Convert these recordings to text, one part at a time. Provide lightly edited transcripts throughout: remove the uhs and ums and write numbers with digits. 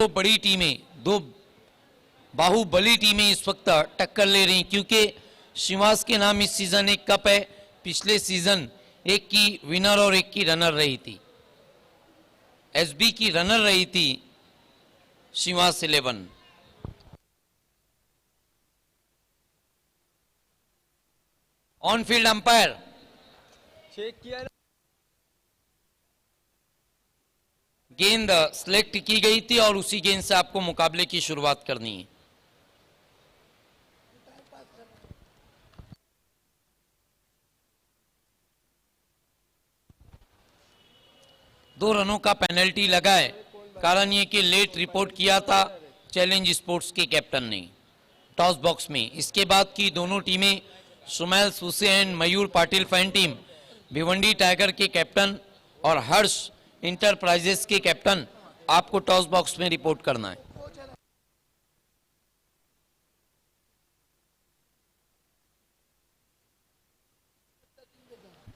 दो बड़ी टीमें, दो बाहुबली टीमें इस वक्त टक्कर ले रही, क्योंकि शिवास के नाम इस सीजन एक कप है, पिछले सीजन एक की विनर और एक की रनर रही थी। एसबी की रनर रही थी Shivas 11। On field umpire check किया, गेंद सिलेक्ट की गई थी और उसी गेंद से आपको मुकाबले की शुरुआत करनी है। दो रनों का पेनल्टी लगा है, कारण ये कि लेट रिपोर्ट किया था चैलेंज स्पोर्ट्स के कैप्टन ने टॉस बॉक्स में। इसके बाद की दोनों टीमें, Sumail Suse and Mayur Patil fan team, Bhiwandi tiger के कैप्टन और हर्ष इंटरप्राइजेस के कैप्टन, आपको टॉस बॉक्स में रिपोर्ट करना है।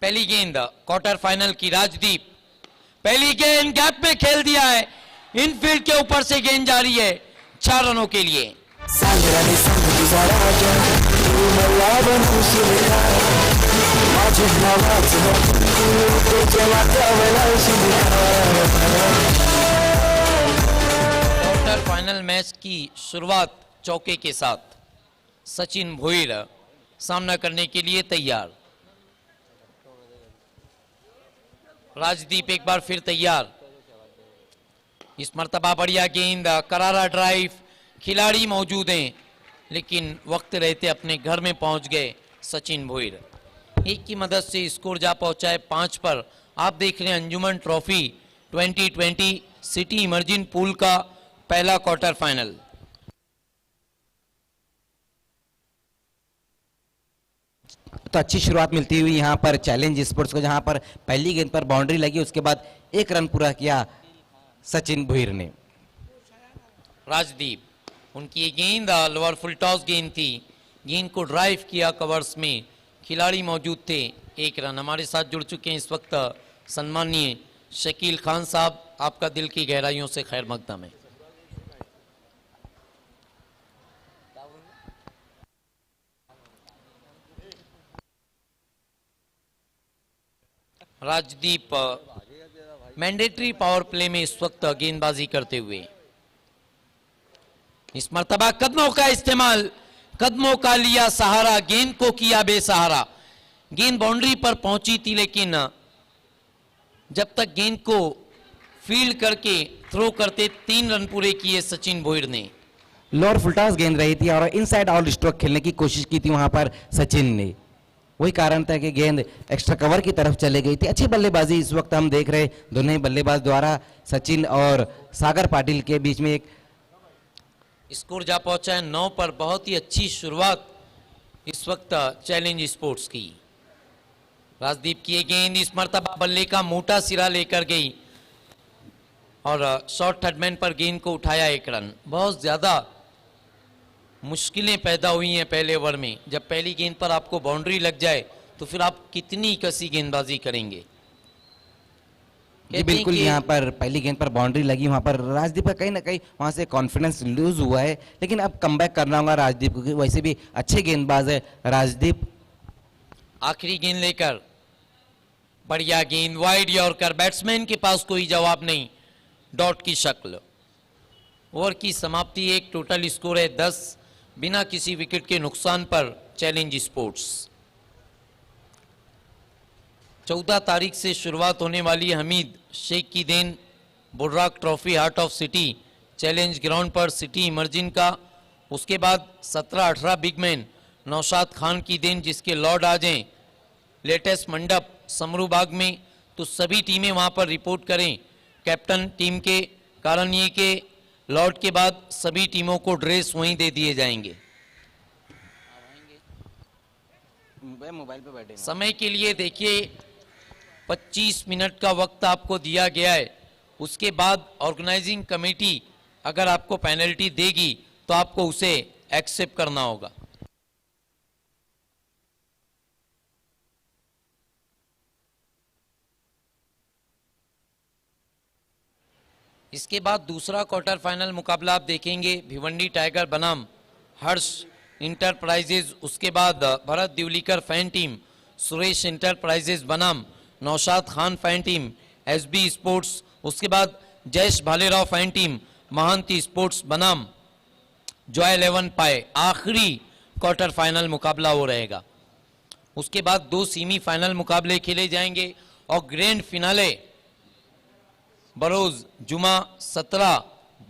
पहली गेंद क्वार्टर फाइनल की, राजदीप पहली गेंद गैप में खेल दिया है, इनफील्ड के ऊपर से गेंद जा रही है 4 रनों के लिए। क्वार्टर फाइनल मैच की शुरुआत चौके के साथ, सचिन भोईर सामना करने के लिए तैयार। राजदीप एक बार फिर तैयार। इस मर्तबा बढ़िया गेंद, करारा ड्राइव, खिलाड़ी मौजूद हैं लेकिन वक्त रहते अपने घर में पहुंच गए सचिन भोईर। एक की मदद से स्कोर जा पहुंचा है 5 पर। आप देख रहे हैं अंजुमन ट्रॉफी 2020 सिटी इमर्जिंग पूल का पहला क्वार्टर फाइनल। तो अच्छी शुरुआत मिलती हुई यहाँ पर चैलेंज स्पोर्ट्स को, जहाँ पर पहली गेंद पर बाउंड्री लगी, उसके बाद 1 रन पूरा किया सचिन भोईर ने। राजदीप, उनकी ये गेंद लोअर फुल टॉस गेंद थी, गेंद को ड्राइव किया कवर्स में, खिलाड़ी मौजूद थे, 1 रन। हमारे साथ जुड़ चुके हैं इस वक्त सम्मानीय शकील खान साहब, आपका दिल की गहराइयों से खैर मकदम है। राजदीप मैंडेटरी पावर प्ले में इस वक्त गेंदबाजी करते हुए, इस मर्तबा कदमों का इस्तेमाल, कदमों का लिया सहारा, गेंद को किया बेसहारा। गेंद बाउंड्री पर पहुंची थी लेकिन जब तक गेंद को फील्ड करके थ्रो करते 3 रन पूरे किए सचिन भोईर ने। लोअर फुलटॉस गेंद रही थी और इनसाइड ऑल स्ट्रोक खेलने की कोशिश की थी वहां पर सचिन ने, वही कारण था कि गेंद एक्स्ट्रा कवर की तरफ चले गई थी। अच्छी बल्लेबाजी इस वक्त हम देख रहे दोनों ही बल्लेबाज द्वारा, सचिन और सागर पाटिल के बीच में। एक स्कोर जा पहुंचा है 9 पर। बहुत ही अच्छी शुरुआत इस वक्त चैलेंज स्पोर्ट्स की। राजदीप की ये गेंद इस मर्तबा बल्ले का मोटा सिरा लेकर गई और शॉर्ट थर्डमैन पर गेंद को उठाया 1 रन। बहुत ज्यादा मुश्किलें पैदा हुई हैं पहले ओवर में। जब पहली गेंद पर आपको बाउंड्री लग जाए तो फिर आप कितनी कसी गेंदबाजी करेंगे। जी बिल्कुल, यहाँ पर पहली गेंद पर बाउंड्री लगी, वहां पर राजदीप का कहीं ना कहीं वहां से कॉन्फिडेंस लूज हुआ है, लेकिन अब कमबैक करना होगा राजदीप को, वैसे भी अच्छे गेंदबाज है राजदीप। आखिरी गेंद लेकर बढ़िया गेंद, वाइड यॉर्कर, बैट्समैन के पास कोई जवाब नहीं, डॉट की शक्ल। ओवर की समाप्ति, एक टोटल स्कोर है 10 बिना किसी विकेट के नुकसान पर चैलेंज स्पोर्ट्स। 14 तारीख से शुरुआत होने वाली हमीद शेख की देन बुर्राक trophy heart of city challenge ground पर सिटी इमर्जिंग का, उसके बाद 17-18 बिगमैन नौशाद खान की देन जिसके लॉर्ड आ जाएं लेटेस्ट मंडप समरू बाग में, तो सभी टीमें वहां पर रिपोर्ट करें कैप्टन टीम के, कारण ये कि लॉर्ड के बाद सभी टीमों को ड्रेस वहीं दे दिए जाएंगे। मोबाइल पे बैठे समय के लिए देखिए 25 मिनट का वक्त आपको दिया गया है, उसके बाद ऑर्गेनाइजिंग कमेटी अगर आपको पेनल्टी देगी तो आपको उसे एक्सेप्ट करना होगा। इसके बाद दूसरा क्वार्टर फाइनल मुकाबला आप देखेंगे भिवंडी टाइगर बनाम हर्ष इंटरप्राइजेज, उसके बाद Bharat Divlikar fan team Suresh enterprises बनाम Naushad Khan fan team SB sports, उसके बाद Jayesh Bhalerao fan team Mahanti sports बनाम जॉय 11 पाए। आखिरी क्वार्टर फाइनल मुकाबला हो रहेगा। उसके बाद 2 सेमीफाइनल मुकाबले खेले जाएंगे और ग्रैंड फिनाले बरोज जुमा 17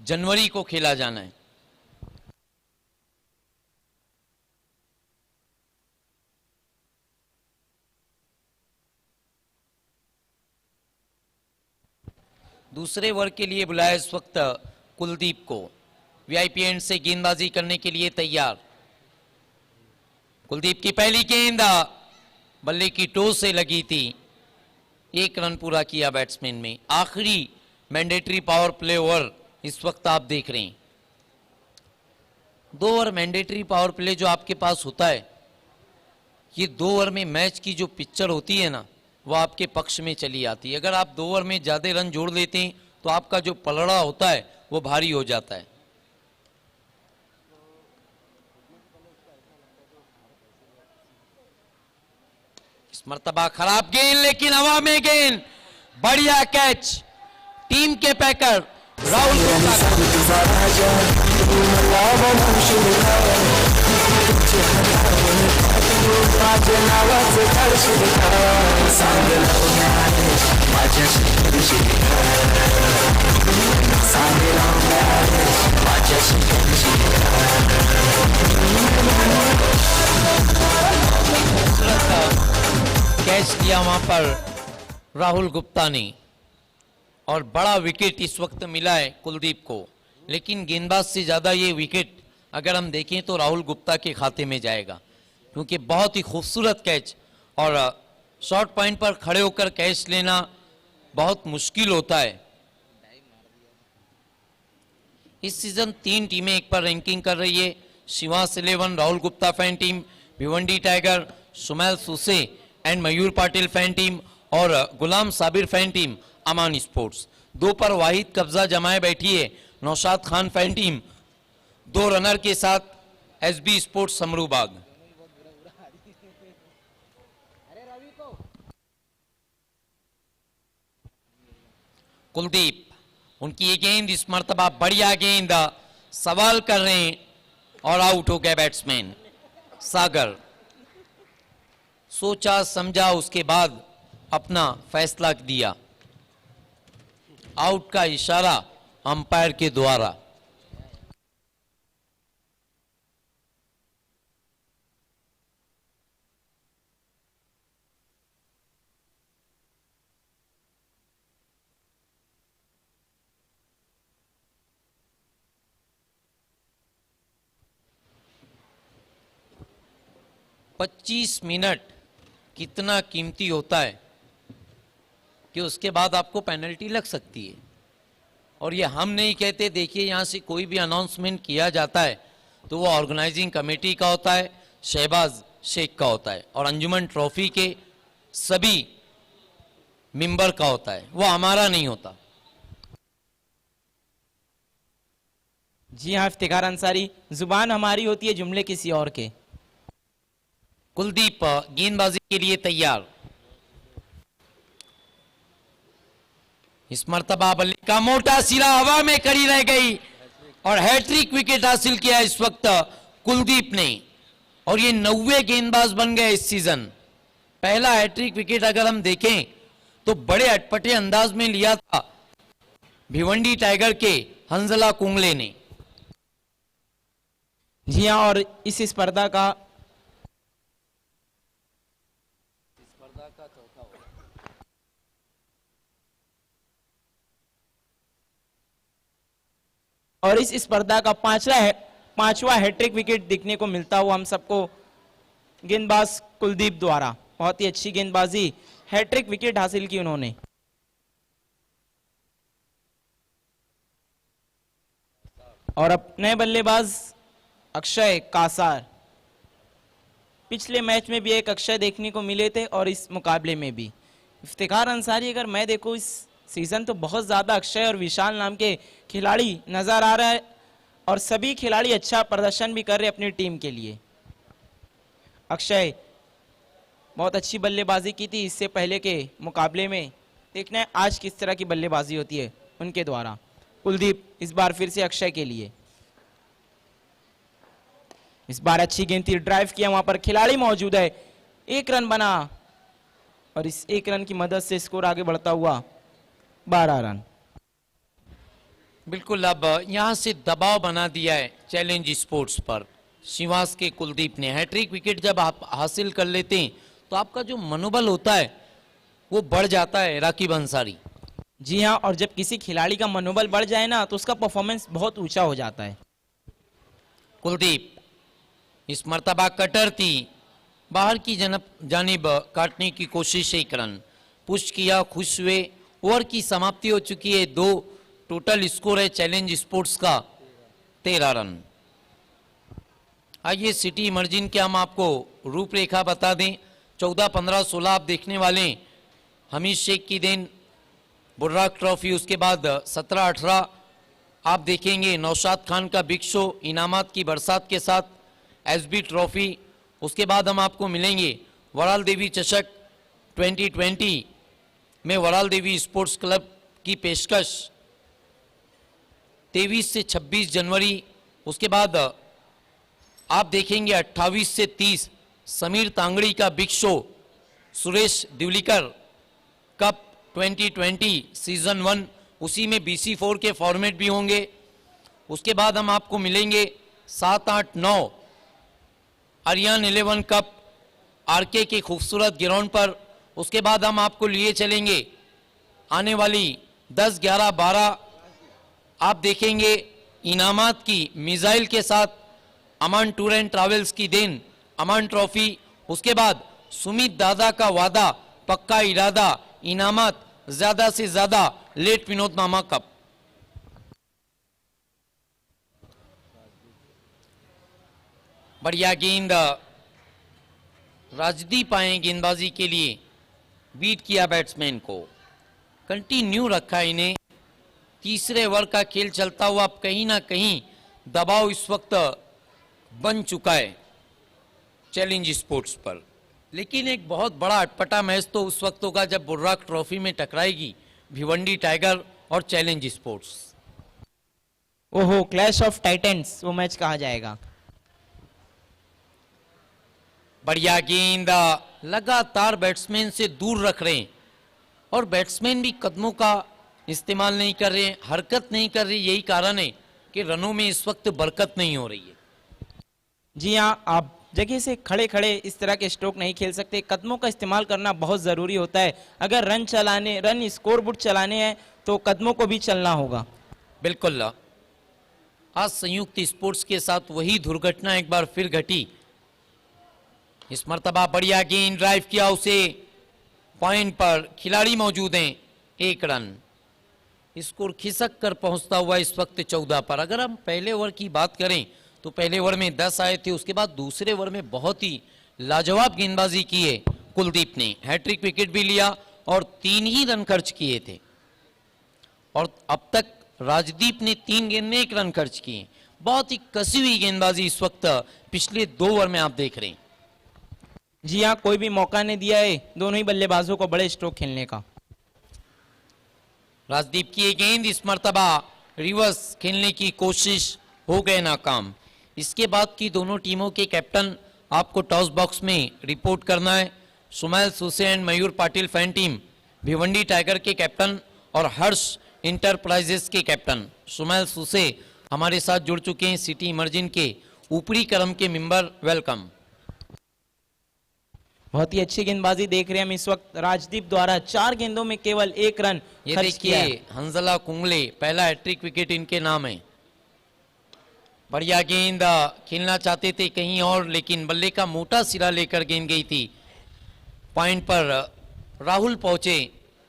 जनवरी को खेला जाना है। दूसरे वर्ग के लिए बुलाया इस वक्त कुलदीप को, वीआईपी एंड से गेंदबाजी करने के लिए तैयार। कुलदीप की पहली गेंद बल्ले की टो से लगी थी, 1 रन पूरा किया बैट्समैन में। आखिरी मैंडेटरी पावर प्ले ओवर इस वक्त आप देख रहे हैं। 2 ओवर मैंडेटरी पावर प्ले जो आपके पास होता है, ये 2 ओवर में मैच की जो पिक्चर होती है ना, वो आपके पक्ष में चली आती है। अगर आप 2 ओवर में ज्यादा रन जोड़ लेते हैं तो आपका जो पलड़ा होता है वो भारी हो जाता है। इस मर्तबा खराब गेंद, लेकिन हवा में गेंद, बढ़िया कैच। टीम के पैकर राहुल कैच किया वहां पर राहुल गुप्ता ने, और बड़ा विकेट इस वक्त मिला है कुलदीप को। लेकिन गेंदबाज से ज्यादा ये विकेट अगर हम देखें तो राहुल गुप्ता के खाते में जाएगा, क्योंकि बहुत ही खूबसूरत कैच, और शॉर्ट पॉइंट पर खड़े होकर कैच लेना बहुत मुश्किल होता है। इस सीजन 3 टीमें एक पर रैंकिंग कर रही है, Shivas 11 Rahul Gupta fan team, Bhiwandi tiger Sumail Suse and Mayur Patil fan team, और Ghulam Sabir fan team Aman sports. 2 पर वाहिद कब्जा जमाए बैठी है Naushad Khan fan team, 2 runner के साथ एसबी स्पोर्ट्स समरूबाग। कुलदीप, उनकी ये गेंद इस मर्तबा बढ़िया गेंद, सवाल कर रहे हैं और आउट हो गए बैट्समैन सागर। सोचा समझा, उसके बाद अपना फैसला दिया। आउट का इशारा अंपायर के द्वारा। पच्चीस मिनट कितना कीमती होता है कि उसके बाद आपको पेनल्टी लग सकती है। और ये हम नहीं कहते, देखिए यहां से कोई भी अनाउंसमेंट किया जाता है तो वो ऑर्गेनाइजिंग कमेटी का होता है, शहबाज शेख का होता है, और अंजुमन ट्रॉफी के सभी मेंबर का होता है, वो हमारा नहीं होता। जी हाँ इफ्तिखार अंसारी, जुबान हमारी होती है, जुमले किसी और के। कुलदीप गेंदबाजी के लिए तैयार। इस मर्तबा बल्ले का मोटा सिरा हवा में खड़ी रह गई और हैट्रिक विकेट हासिल किया इस वक्त कुलदीप ने, और ये 90 गेंदबाज बन गए इस सीजन। पहला हैट्रिक विकेट अगर हम देखें तो बड़े अटपटे अंदाज में लिया था भिवंडी टाइगर के हंजला कुंगले ने। जी हाँ, और इस स्पर्धा का पांचवा हैट्रिक विकेट देखने को मिलता हुआ हम सबको गेंदबाज कुलदीप द्वारा। बहुत ही अच्छी गेंदबाजी, हैट्रिक विकेट हासिल की उन्होंने। और अब नए बल्लेबाज अक्षय कासार। पिछले मैच में भी एक अक्षय देखने को मिले थे और इस मुकाबले में भी। इफ्तिखार अंसारी, अगर मैं देखूं इस सीजन तो बहुत ज्यादा अक्षय और विशाल नाम के खिलाड़ी नजर आ रहा है और सभी खिलाड़ी अच्छा प्रदर्शन भी कर रहे हैं अपनी टीम के लिए। अक्षय बहुत अच्छी बल्लेबाजी की थी इससे पहले के मुकाबले में, देखना है आज किस तरह की बल्लेबाजी होती है उनके द्वारा। कुलदीप इस बार फिर से अक्षय के लिए, इस बार अच्छी गेंद थी, ड्राइव किया, वहां पर खिलाड़ी मौजूद है, 1 रन बना और इस 1 रन की मदद से स्कोर आगे बढ़ता हुआ 12 रन। बिल्कुल, अब यहां से दबाव बना दिया है चैलेंज स्पोर्ट्स पर शिवास के कुलदीप ने। हैट्रिक विकेट जब आप हासिल कर लेते हैं तो आपका जो मनोबल होता है वो बढ़ जाता है राकिब अंसारी। जी हाँ, और जब किसी खिलाड़ी का मनोबल बढ़ जाए ना तो उसका परफॉर्मेंस बहुत ऊंचा हो जाता है। कुलदीप इस मर्तबा कटर थी, बाहर की जानिब काटने की कोशिश, 1 रन पुश किया, खुश हुए। ओवर की समाप्ति हो चुकी है, 2 टोटल स्कोर है चैलेंज स्पोर्ट्स का 13 रन। आइए सिटी इमर्जिन के हम आपको रूपरेखा बता दें। 14, 15, 16 आप देखने वाले हमीद शेख की देन बुर्राक ट्रॉफी, उसके बाद 17, 18 आप देखेंगे नौशाद खान का बिग शो इनामात की बरसात के साथ एसबी ट्रॉफी। उसके बाद हम आपको मिलेंगे वराल देवी चषक 2020 में वराल देवी स्पोर्ट्स क्लब की पेशकश 23 से 26 जनवरी। उसके बाद आप देखेंगे 28 से 30 समीर तांगड़ी का big show Suresh Divlikar cup 2020 season 1, उसी में BC4 के फॉर्मेट भी होंगे। उसके बाद हम आपको मिलेंगे 7, 8, 9 आर्यन 11 कप आरके के खूबसूरत ग्राउंड पर। उसके बाद हम आपको लिए चलेंगे आने वाली 10, 11, 12 आप देखेंगे इनामात की मिसाइल के साथ अमान टूर एंड ट्रैवल्स की देन अमान ट्रॉफी। उसके बाद सुमित दादा का वादा पक्का इरादा इनामात ज्यादा से ज्यादा लेट विनोद मामा कप। बढ़िया गेंद राजदीप आए गेंदबाजी के लिए, बीट किया बैट्समैन को, कंटिन्यू रखा इन्हें। तीसरे ओवर का खेल चलता हुआ अब कहीं ना कहीं दबाव इस वक्त बन चुका है चैलेंज स्पोर्ट्स पर, लेकिन एक बहुत बड़ा अटपटा मैच तो उस वक्त होगा जब बुर्राक ट्रॉफी में टकराएगी भिवंडी टाइगर और चैलेंज स्पोर्ट्स। ओहो, क्लैश ऑफ टाइटंस वो मैच कहा जाएगा। बढ़िया गेंद, लगातार बैट्समैन से दूर रख रहे हैं और बैट्समैन भी कदमों का इस्तेमाल नहीं कर रहे हैं, हरकत नहीं कर रही। यही कारण है कि रनों में इस वक्त बरकत नहीं हो रही है। जी हाँ, आप जगह से खड़े खड़े इस तरह के स्ट्रोक नहीं खेल सकते, कदमों का इस्तेमाल करना बहुत जरूरी होता है। अगर रन स्कोरबोर्ड चलाने हैं तो कदमों को भी चलना होगा। बिल्कुल, आज संयुक्त स्पोर्ट्स के साथ वही दुर्घटना एक बार फिर घटी। इस मर्तबा बढ़िया गेंद, ड्राइव किया उसे, पॉइंट पर खिलाड़ी मौजूद हैं, 1 रन। स्कोर खिसक कर पहुंचता हुआ इस वक्त 14 पर। अगर हम पहले ओवर की बात करें तो पहले ओवर में 10 आए थे, उसके बाद दूसरे ओवर में बहुत ही लाजवाब गेंदबाजी की है कुलदीप ने, हैट्रिक विकेट भी लिया और 3 ही रन खर्च किए थे। और अब तक राजदीप ने 3 गेंद में 1 रन खर्च किए। बहुत ही कसी हुई गेंदबाजी इस वक्त पिछले 2 ओवर में आप देख रहे हैं। जी हाँ, कोई भी मौका नहीं दिया है दोनों ही बल्लेबाजों को बड़े स्ट्रोक खेलने का। राजदीप की एक गेंद, इस मर्तबा रिवर्स खेलने की कोशिश हो गए नाकाम। इसके बाद की दोनों टीमों के कैप्टन आपको टॉस बॉक्स में रिपोर्ट करना है। Sumail Suse and Mayur Patil fan team Bhiwandi tiger के कैप्टन और हर्ष इंटरप्राइजेस के कैप्टन। सुमैल सुसे हमारे साथ जुड़ चुके हैं, सिटी इमर्जिन के ऊपरी क्रम के मेंबर, वेलकम। बहुत ही अच्छी गेंदबाजी देख रहे हैं हम इस वक्त। राजदीप द्वारा 4 गेंदों में केवल 1 रन ये खर्च किया है। देखिए हंजला कुंगले, पहला हैट्रिक विकेट इनके नाम है। बढ़िया गेंद, खेलना चाहते थे कहीं और, लेकिन बल्ले का मोटा सिरा लेकर गेंद गई थी। पॉइंट पर राहुल पहुंचे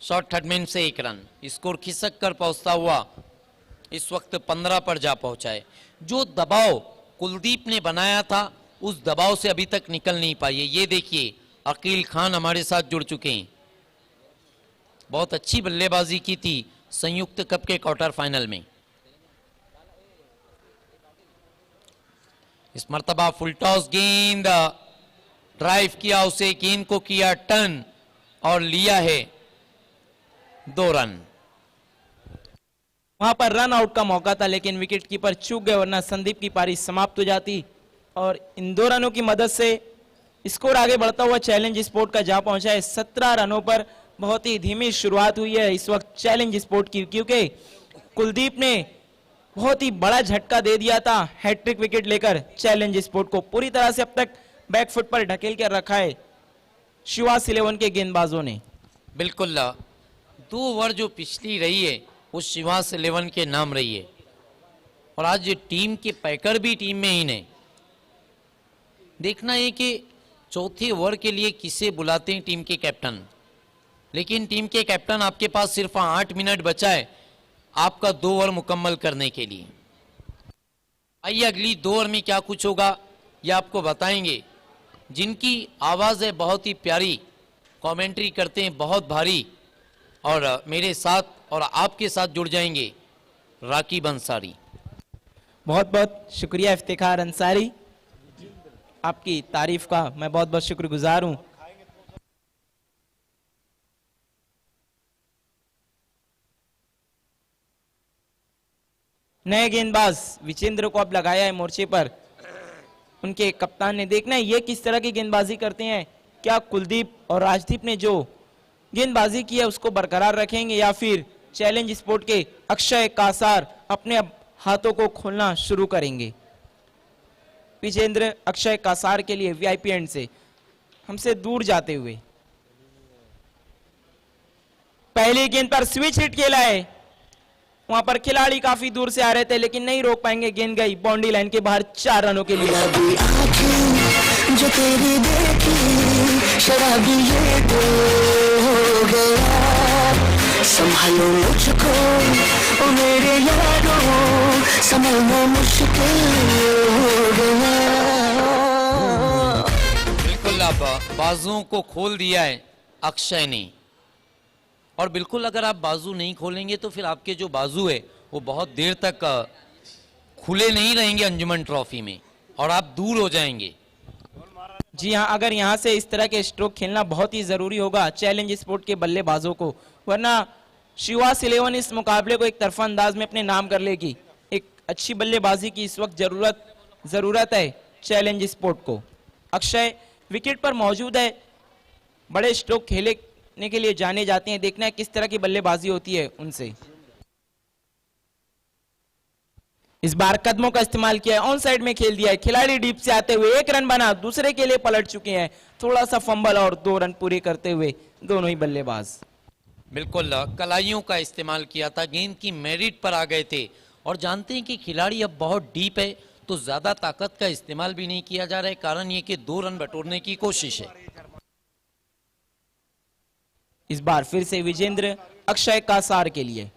शॉर्ट थर्डमैन से 1 रन। स्कोर खिसक कर पहुंचता हुआ इस वक्त 15 पर जा पहुंचा है। जो दबाव कुलदीप ने बनाया था उस दबाव से अभी तक निकल नहीं पाई है। ये देखिए अकील खान हमारे साथ जुड़ चुके हैं। बहुत अच्छी बल्लेबाजी की थी संयुक्त कप के क्वार्टर फाइनल में। इस मर्तबा फुल टॉस गेंद, ड्राइव किया उसे, गेंद को किया टर्न और लिया है 2 रन। वहां पर रन आउट का मौका था लेकिन विकेट कीपर चूक गए, वरना संदीप की पारी समाप्त हो जाती और इन 2 रनों की मदद से स्कोर आगे बढ़ता हुआ चैलेंज स्पोर्ट का जा पहुंचा है 17 रनों पर। बहुत ही धीमी शुरुआत हुई है इस वक्त चैलेंज स्पोर्ट की, क्योंकि कुलदीप ने बहुत ही बड़ा झटका दे दिया था हैट्रिक विकेट लेकर चैलेंज स्पोर्ट को पूरी तरह से अब तक बैकफुट पर ढकेल कर रखा है शिवास 11 के गेंदबाजों ने। बिल्कुल 2 ओवर जो पिछली रही है वो शिवास 11 के नाम रही है और आज टीम के पैकर भी टीम में ही नहीं। देखना है कि चौथे ओवर के लिए किसे बुलाते हैं टीम के कैप्टन, लेकिन टीम के कैप्टन आपके पास सिर्फ 8 मिनट बचा है आपका 2 ओवर मुकम्मल करने के लिए। आइए अगली 2 ओवर में क्या कुछ होगा ये आपको बताएंगे। जिनकी आवाज़ है बहुत ही प्यारी, कमेंट्री करते हैं बहुत भारी, और मेरे साथ और आपके साथ जुड़ जाएंगे राकीब अंसारी। बहुत बहुत शुक्रिया इफ्तिखार अंसारी, आपकी तारीफ का मैं बहुत बहुत शुक्रगुजार हूं। नए गेंदबाज विजेंद्र को अब लगाया है मोर्चे पर उनके कप्तान ने। देखना है ये किस तरह की गेंदबाजी करते हैं, क्या कुलदीप और राजदीप ने जो गेंदबाजी की है उसको बरकरार रखेंगे या फिर चैलेंज स्पोर्ट के अक्षय कासार अपने अब हाथों को खोलना शुरू करेंगे। विजेंद्र अक्षय कासार के लिए वीआईपी एंड से हमसे दूर जाते हुए पहली गेंद पर स्विच हिट खेला है, वहां पर खिलाड़ी काफी दूर से आ रहे थे लेकिन नहीं रोक पाएंगे, गेंद गई बाउंड्री लाइन के बाहर 4 रनों के लिए। जो तेरी देखी शराबी ये तो हो गया, संभालो मुझको ओ मेरे यारों, संभलना मुश्किल हो गया। बिल्कुल अब बाजुओं को खोल दिया है अक्षय ने, और बिल्कुल अगर आप बाजू नहीं खोलेंगे तो फिर आपके जो बाजू है वो बहुत देर तक खुले नहीं रहेंगे अंजुमन ट्रॉफी में और आप दूर हो जाएंगे। जी हाँ, अगर यहाँ से इस तरह के स्ट्रोक खेलना बहुत ही जरूरी होगा चैलेंज स्पोर्ट के बल्लेबाजों को, वरना शिवास 11 इस मुकाबले को एक तरफा अंदाज में अपने नाम कर लेगी। एक अच्छी बल्लेबाजी की इस वक्त जरूरत है चैलेंज स्पोर्ट को। अक्षय विकेट पर मौजूद है, बड़े स्ट्रोक खेलने के लिए जाने जाते हैं, देखना है किस तरह की बल्लेबाजी होती है उनसे। इस बार कदमों का इस्तेमाल किया है, ऑन साइड में खेल दिया है, खिलाड़ी डीप से आते हुए 1 रन बना, दूसरे के लिए पलट चुके हैं, थोड़ा सा फंबल और 2 रन पूरे करते हुए दोनों ही बल्लेबाज। बिल्कुल कलाइयों का इस्तेमाल किया था, गेंद की मेरिट पर आ गए थे और जानते हैं कि खिलाड़ी अब बहुत डीप है तो ज्यादा ताकत का इस्तेमाल भी नहीं किया जा रहा है, कारण ये कि 2 रन बटोरने की कोशिश है। इस बार फिर से विजेंद्र अक्षय कासार के लिए,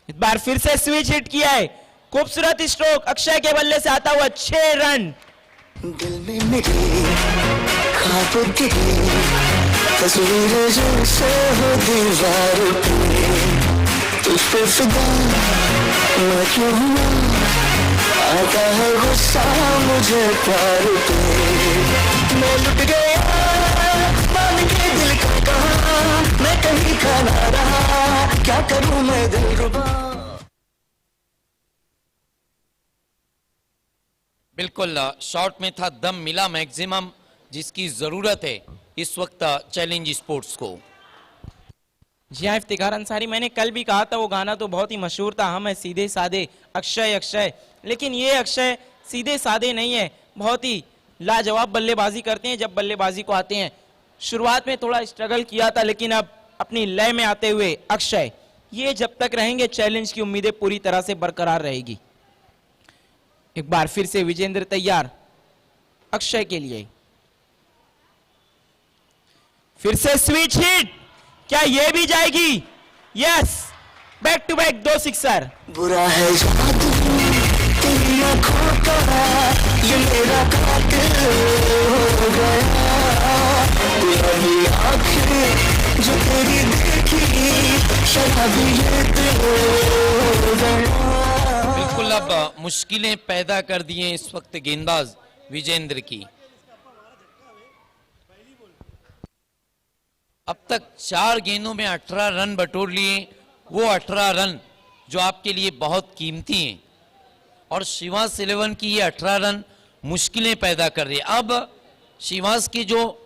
इस बार फिर से स्विच हिट किया है, खूबसूरत स्ट्रोक अक्षय के बल्ले से आता हुआ 6 रन। दिल में मेरे ख्वाब तेरे तस्वीर जैसे हो दीवार पे, तुझ पे फिदा मैं क्यों हुआ, आता है गुस्सा मुझे प्यार पे, मैं लुट गया मान के दिल का कहा, मैं कहीं का ना रहा, क्या करूं मैं दिलरुबा। बिल्कुल शॉट में था दम, मिला मैक्सिमम जिसकी जरूरत है इस वक्त चैलेंज स्पोर्ट्स को। जी हाँ इफ्तिखार अंसारी, मैंने कल भी कहा था वो गाना तो बहुत ही मशहूर था, हम है सीधे साधे अक्षय अक्षय, लेकिन ये अक्षय सीधे साधे नहीं है, बहुत ही लाजवाब बल्लेबाजी करते हैं जब बल्लेबाजी को आते हैं। शुरुआत में थोड़ा स्ट्रगल किया था लेकिन अब अपनी लय में आते हुए अक्षय, ये जब तक रहेंगे चैलेंज की उम्मीदें पूरी तरह से बरकरार रहेगी। एक बार फिर से विजेंद्र तैयार अक्षय के लिए, फिर से स्विच हिट, क्या ये भी जाएगी? Yes, back to back 2 sixer. बुरा है जादू तेरी आंखों का, ये मेरा कातिल हो गया, पहली आंखें जो तेरी देखी शराबी ये दिल हो गया। बिल्कुल अब मुश्किलें पैदा कर दी हैं इस वक्त गेंदबाज विजेंद्र की। अब तक 4 गेंदों में 18 रन बटोर लिए, वो 18 रन जो आपके लिए बहुत कीमती हैं, और शिवास 11 की ये 18 रन मुश्किलें पैदा कर रही है। अब शिवास के जो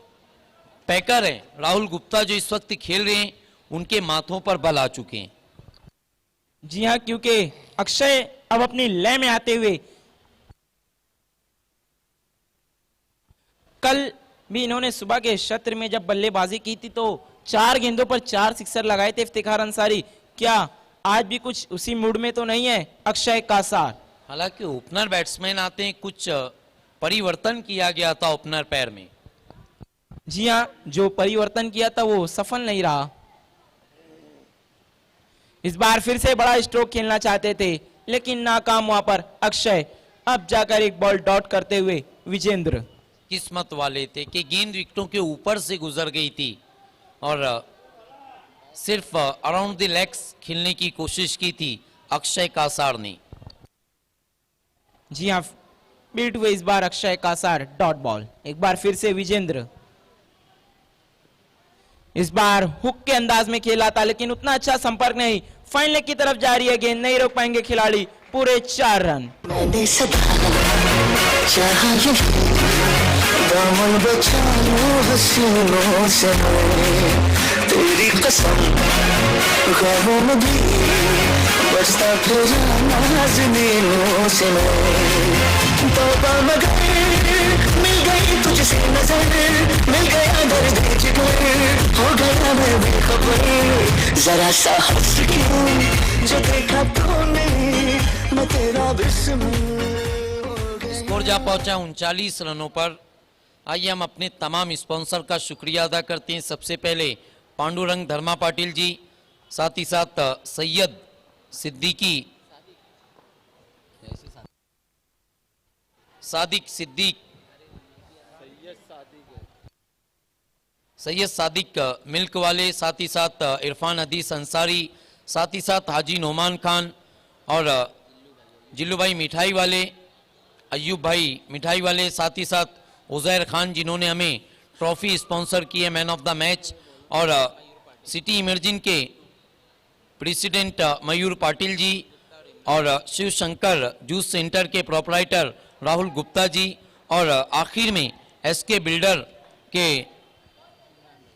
पैकर हैं राहुल गुप्ता जो इस वक्त खेल रहे हैं, उनके माथों पर बल आ चुके हैं। जी हाँ, क्योंकि अक्षय अब अपनी लय में आते हुए, कल भी इन्होंने सुबह के सत्र में जब बल्लेबाजी की थी तो 4 गेंदों पर 4 सिक्सर लगाए थे इफ्तिखार अंसारी। क्या आज भी कुछ उसी मूड में तो नहीं है अक्षय कासार? हालांकि ओपनर बैट्समैन आते हैं, कुछ परिवर्तन किया गया था ओपनर पैर में। जी हाँ, जो परिवर्तन किया था वो सफल नहीं रहा। इस बार फिर से बड़ा स्ट्रोक खेलना चाहते थे लेकिन नाकाम वहां पर अक्षय। अब जाकर एक बॉल डॉट करते हुए विजेंद्र किस्मत वाले थे कि गेंद विकेटों के ऊपर से गुजर गई थी और सिर्फ अराउंड द लेग्स खेलने की कोशिश की थी अक्षय कासार ने। जी हाँ, बीट हुए इस बार अक्षय कासार, डॉट बॉल। एक बार फिर से विजेंद्र, इस बार हुक के अंदाज में खेला था लेकिन उतना अच्छा संपर्क नहीं। फाइन लेग की तरफ जा रही है गेंद, नहीं रोक पाएंगे खिलाड़ी। पूरे 4 रन। मैंने सदा चाहा यही दामन बचा लूं हसीनों से मैं, तेरी कसम ख्वाबों में भी बचता फिरा नाज़नीनों से मैं। तौबा मगर मिल गई तुझसे नजर, मिल गया दर्द जिगर, हो गया मैं बेखबर, जरा सा हंस के जो देखा तूने मैं तेरा बिस्मिल हो गया। स्कोर जा पहुंचा 39 रनों पर। आइए हम अपने तमाम स्पॉन्सर का शुक्रिया अदा करते हैं। सबसे पहले पांडुरंग धर्मा पाटिल जी, साथ ही साथ सैयद सिद्दीकी, सैयद सादिक मिल्क वाले, साथ ही साथ इरफान हदीस अंसारी, साथ ही साथ हाजी नोमान खान और जिल्लू भाई मिठाई वाले, अयूब भाई मिठाई वाले, साथ ही साथ उजैर खान जिन्होंने हमें ट्रॉफी स्पॉन्सर की है मैन ऑफ द मैच, और सिटी इमर्जिन के प्रेसिडेंट मयूर पाटिल जी, और शिव शंकर जूस सेंटर के प्रोपराइटर राहुल गुप्ता जी, और आखिर में एसके बिल्डर के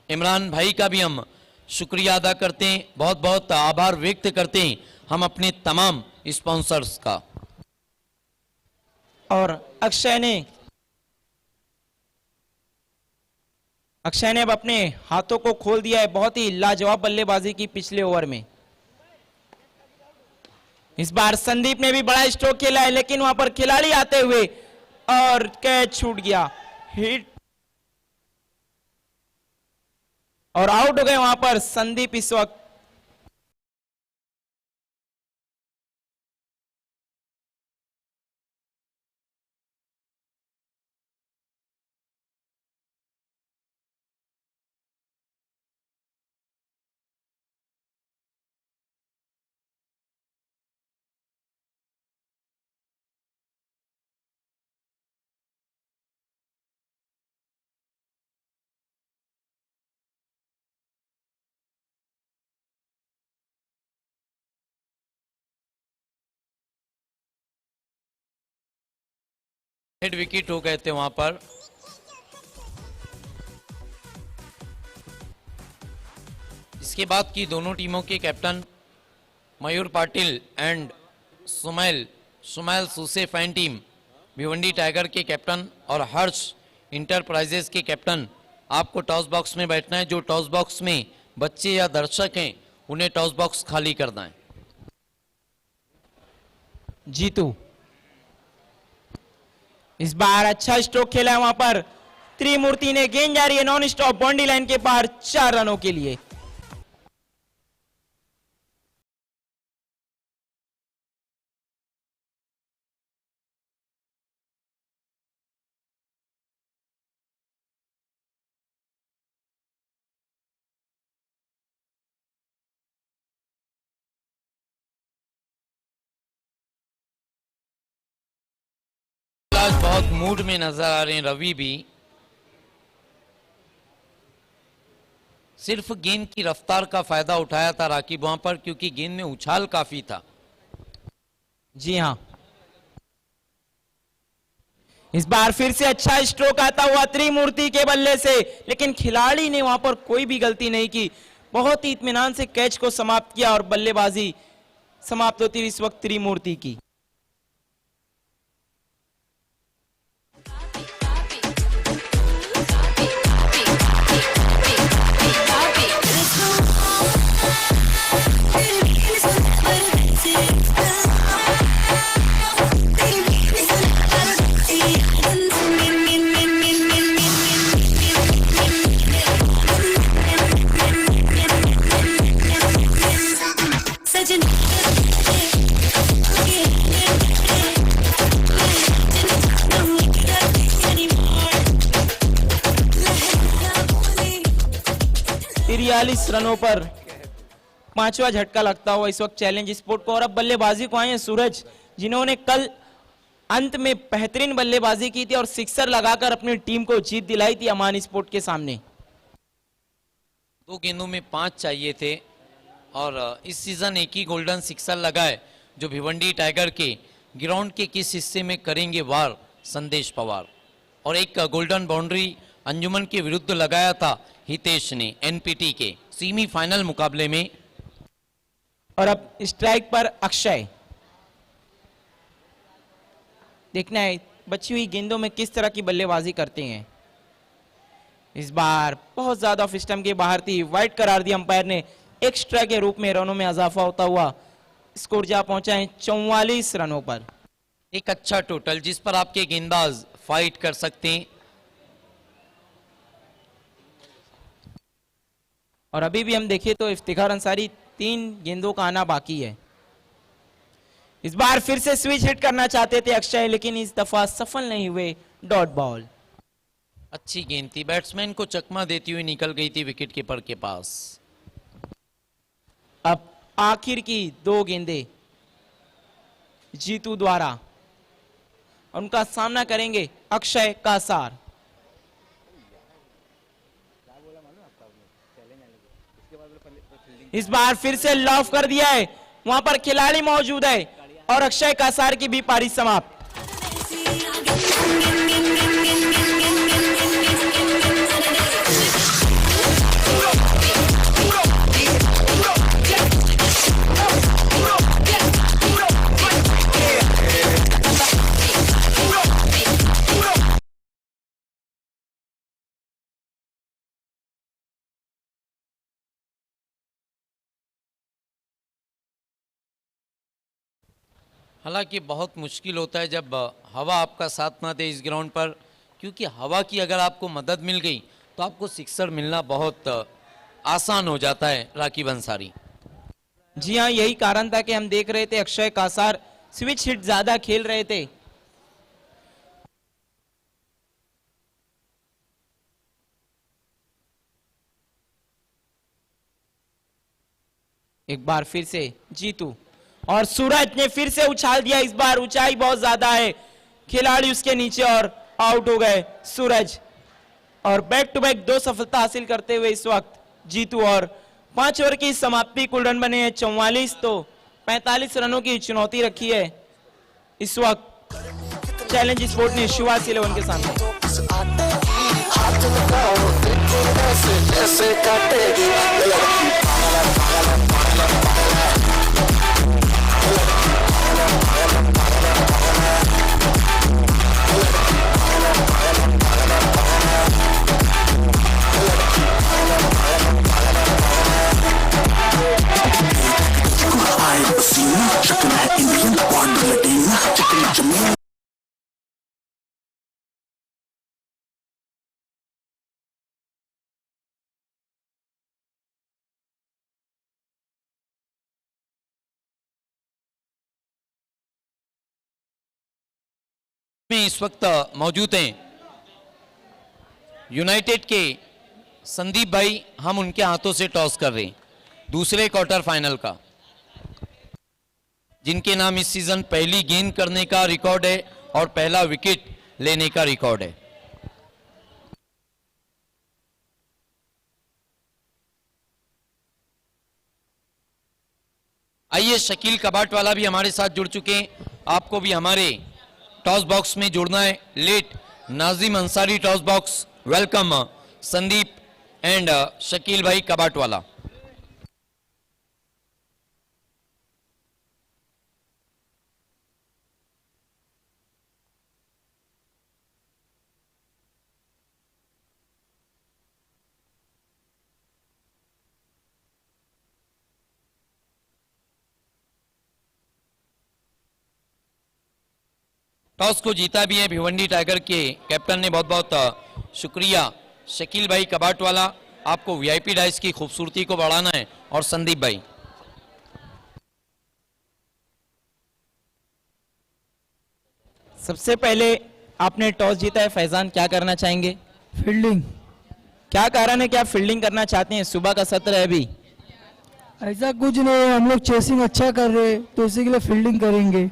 इमरान भाई का भी हम शुक्रिया अदा करते हैं। बहुत बहुत आभार व्यक्त करते हैं हम अपने तमाम स्पॉन्सर्स का। और अक्षय ने अब अपने हाथों को खोल दिया है। बहुत ही लाजवाब बल्लेबाजी की पिछले ओवर में। इस बार संदीप ने भी बड़ा स्ट्रोक खेला है लेकिन वहां पर खिलाड़ी आते हुए और कैच छूट गया, हिट और आउट हो गए वहां पर संदीप इस वक्त। हेड विकेट हो गए थे वहां पर। इसके बाद की दोनों टीमों के captain Mayur Patil and Sumail Suse fan team Bhiwandi tiger के कैप्टन और हर्ष इंटरप्राइजेस के कैप्टन, आपको टॉस बॉक्स में बैठना है। जो टॉस बॉक्स में बच्चे या दर्शक हैं उन्हें टॉस बॉक्स खाली करना है। जीतू इस बार अच्छा स्ट्रोक खेला है वहां पर। त्रिमूर्ति ने गेंद जा रही है नॉन स्टॉप बाउंड्री लाइन के पार 4 रनों के लिए। बहुत मूड में नजर आ रहे हैं रवि भी। सिर्फ गेंद की रफ्तार का फायदा उठाया था राकिब वहां पर, क्योंकि गेंद में उछाल काफी था। जी हाँ, इस बार फिर से अच्छा स्ट्रोक आता हुआ त्रिमूर्ति के बल्ले से, लेकिन खिलाड़ी ने वहां पर कोई भी गलती नहीं की, बहुत ही इत्मीनान से कैच को समाप्त किया और बल्लेबाजी समाप्त होती हुई इस वक्त त्रिमूर्ति की। रनों पर पांचवा झटका लगता हुआ इस वक्त चैलेंज स्पोर्ट को। और अब बल्लेबाजी को आए हैं सूरज, जिन्होंने कल अंत में बेहतरीन बल्लेबाजी की थी और सिक्सर लगाकर अपनी टीम को जीत दिलाई थी अमान स्पोर्ट के सामने। 2 गेंदों में 5 चाहिए थे और इस सीजन एक ही गोल्डन सिक्सर लगाए, जो भिवंडी टाइगर के ग्राउंड के किस हिस्से में करेंगे वार संदेश पवार। और एक गोल्डन बाउंड्री अंजुमन के विरुद्ध लगाया था हितेश ने एनपीटी के सेमीफाइनल मुकाबले में। और अब स्ट्राइक पर अक्षय, देखना है बची हुई गेंदों में किस तरह की बल्लेबाजी करते हैं। इस बार बहुत ज्यादा ऑफ स्टंप के बाहर थी, वाइड करार दिया अंपायर ने। एक्स्ट्रा के रूप में रनों में इजाफा होता हुआ स्कोर जा पहुंचा है 44 रनों पर। एक अच्छा टोटल जिस पर आपके गेंदबाज फाइट कर सकते हैं। और अभी भी हम देखें तो इफ्तिखार अंसारी 3 गेंदों का आना बाकी है। इस बार फिर से स्विच हिट करना चाहते थे अक्षय, लेकिन इस दफा सफल नहीं हुए। डॉट बॉल, अच्छी गेंद थी, बैट्समैन को चकमा देती हुई निकल गई थी विकेट कीपर के पास। अब आखिर की 2 गेंदें जीतू द्वारा, उनका सामना करेंगे अक्षय कासार। इस बार फिर से लॉफ कर दिया है, वहां पर खिलाड़ी मौजूद है और अक्षय कासार की भी पारी समाप्त। हालांकि बहुत मुश्किल होता है जब हवा आपका साथ ना दे इस ग्राउंड पर, क्योंकि हवा की अगर आपको मदद मिल गई तो आपको सिक्सर मिलना बहुत आसान हो जाता है राकिब अंसारी। जी हाँ, यही कारण था कि हम देख रहे थे अक्षय कासार स्विच हिट ज्यादा खेल रहे थे। एक बार फिर से जीतू और सूरज ने फिर से उछाल दिया। इस बार ऊंचाई बहुत ज्यादा है, खिलाड़ी उसके नीचे और आउट हो गए सूरज। और बैक टू बैक 2 सफलता हासिल करते हुए इस वक्त जीतू। और 5 ओवर की समाप्ति, कुल रन बने हैं 44, तो 45 रनों की चुनौती रखी है इस वक्त चैलेंज स्पोर्ट ने शिवाजी 11 के सामने। में इस वक्त मौजूद हैं यूनाइटेड के संदीप भाई। हम उनके हाथों से टॉस कर रहे हैं दूसरे क्वार्टर फाइनल का, जिनके नाम इस सीजन पहली गेंद करने का रिकॉर्ड है और पहला विकेट लेने का रिकॉर्ड है। आइए, शकील कबाटवाला भी हमारे साथ जुड़ चुके हैं। आपको भी हमारे टॉस बॉक्स में जुड़ना है। Let Nazim Ansari toss box, welcome Sandeep and Shakeel भाई कबाटवाला। टॉस को जीता भी है भिवंडी टाइगर के कैप्टन ने, बहुत बहुत शुक्रिया शकील भाई कबाटवाला। आपको वीआईपी डाइस की खूबसूरती को बढ़ाना है। और संदीप भाई, सबसे पहले आपने टॉस जीता है फैजान, क्या करना चाहेंगे? फील्डिंग। क्या कारण है कि आप फील्डिंग करना चाहते हैं? सुबह का सत्र है अभी। ऐसा कुछ नहीं है, हम लोग चेसिंग अच्छा कर रहे हैं तो इसी के लिए फील्डिंग करेंगे।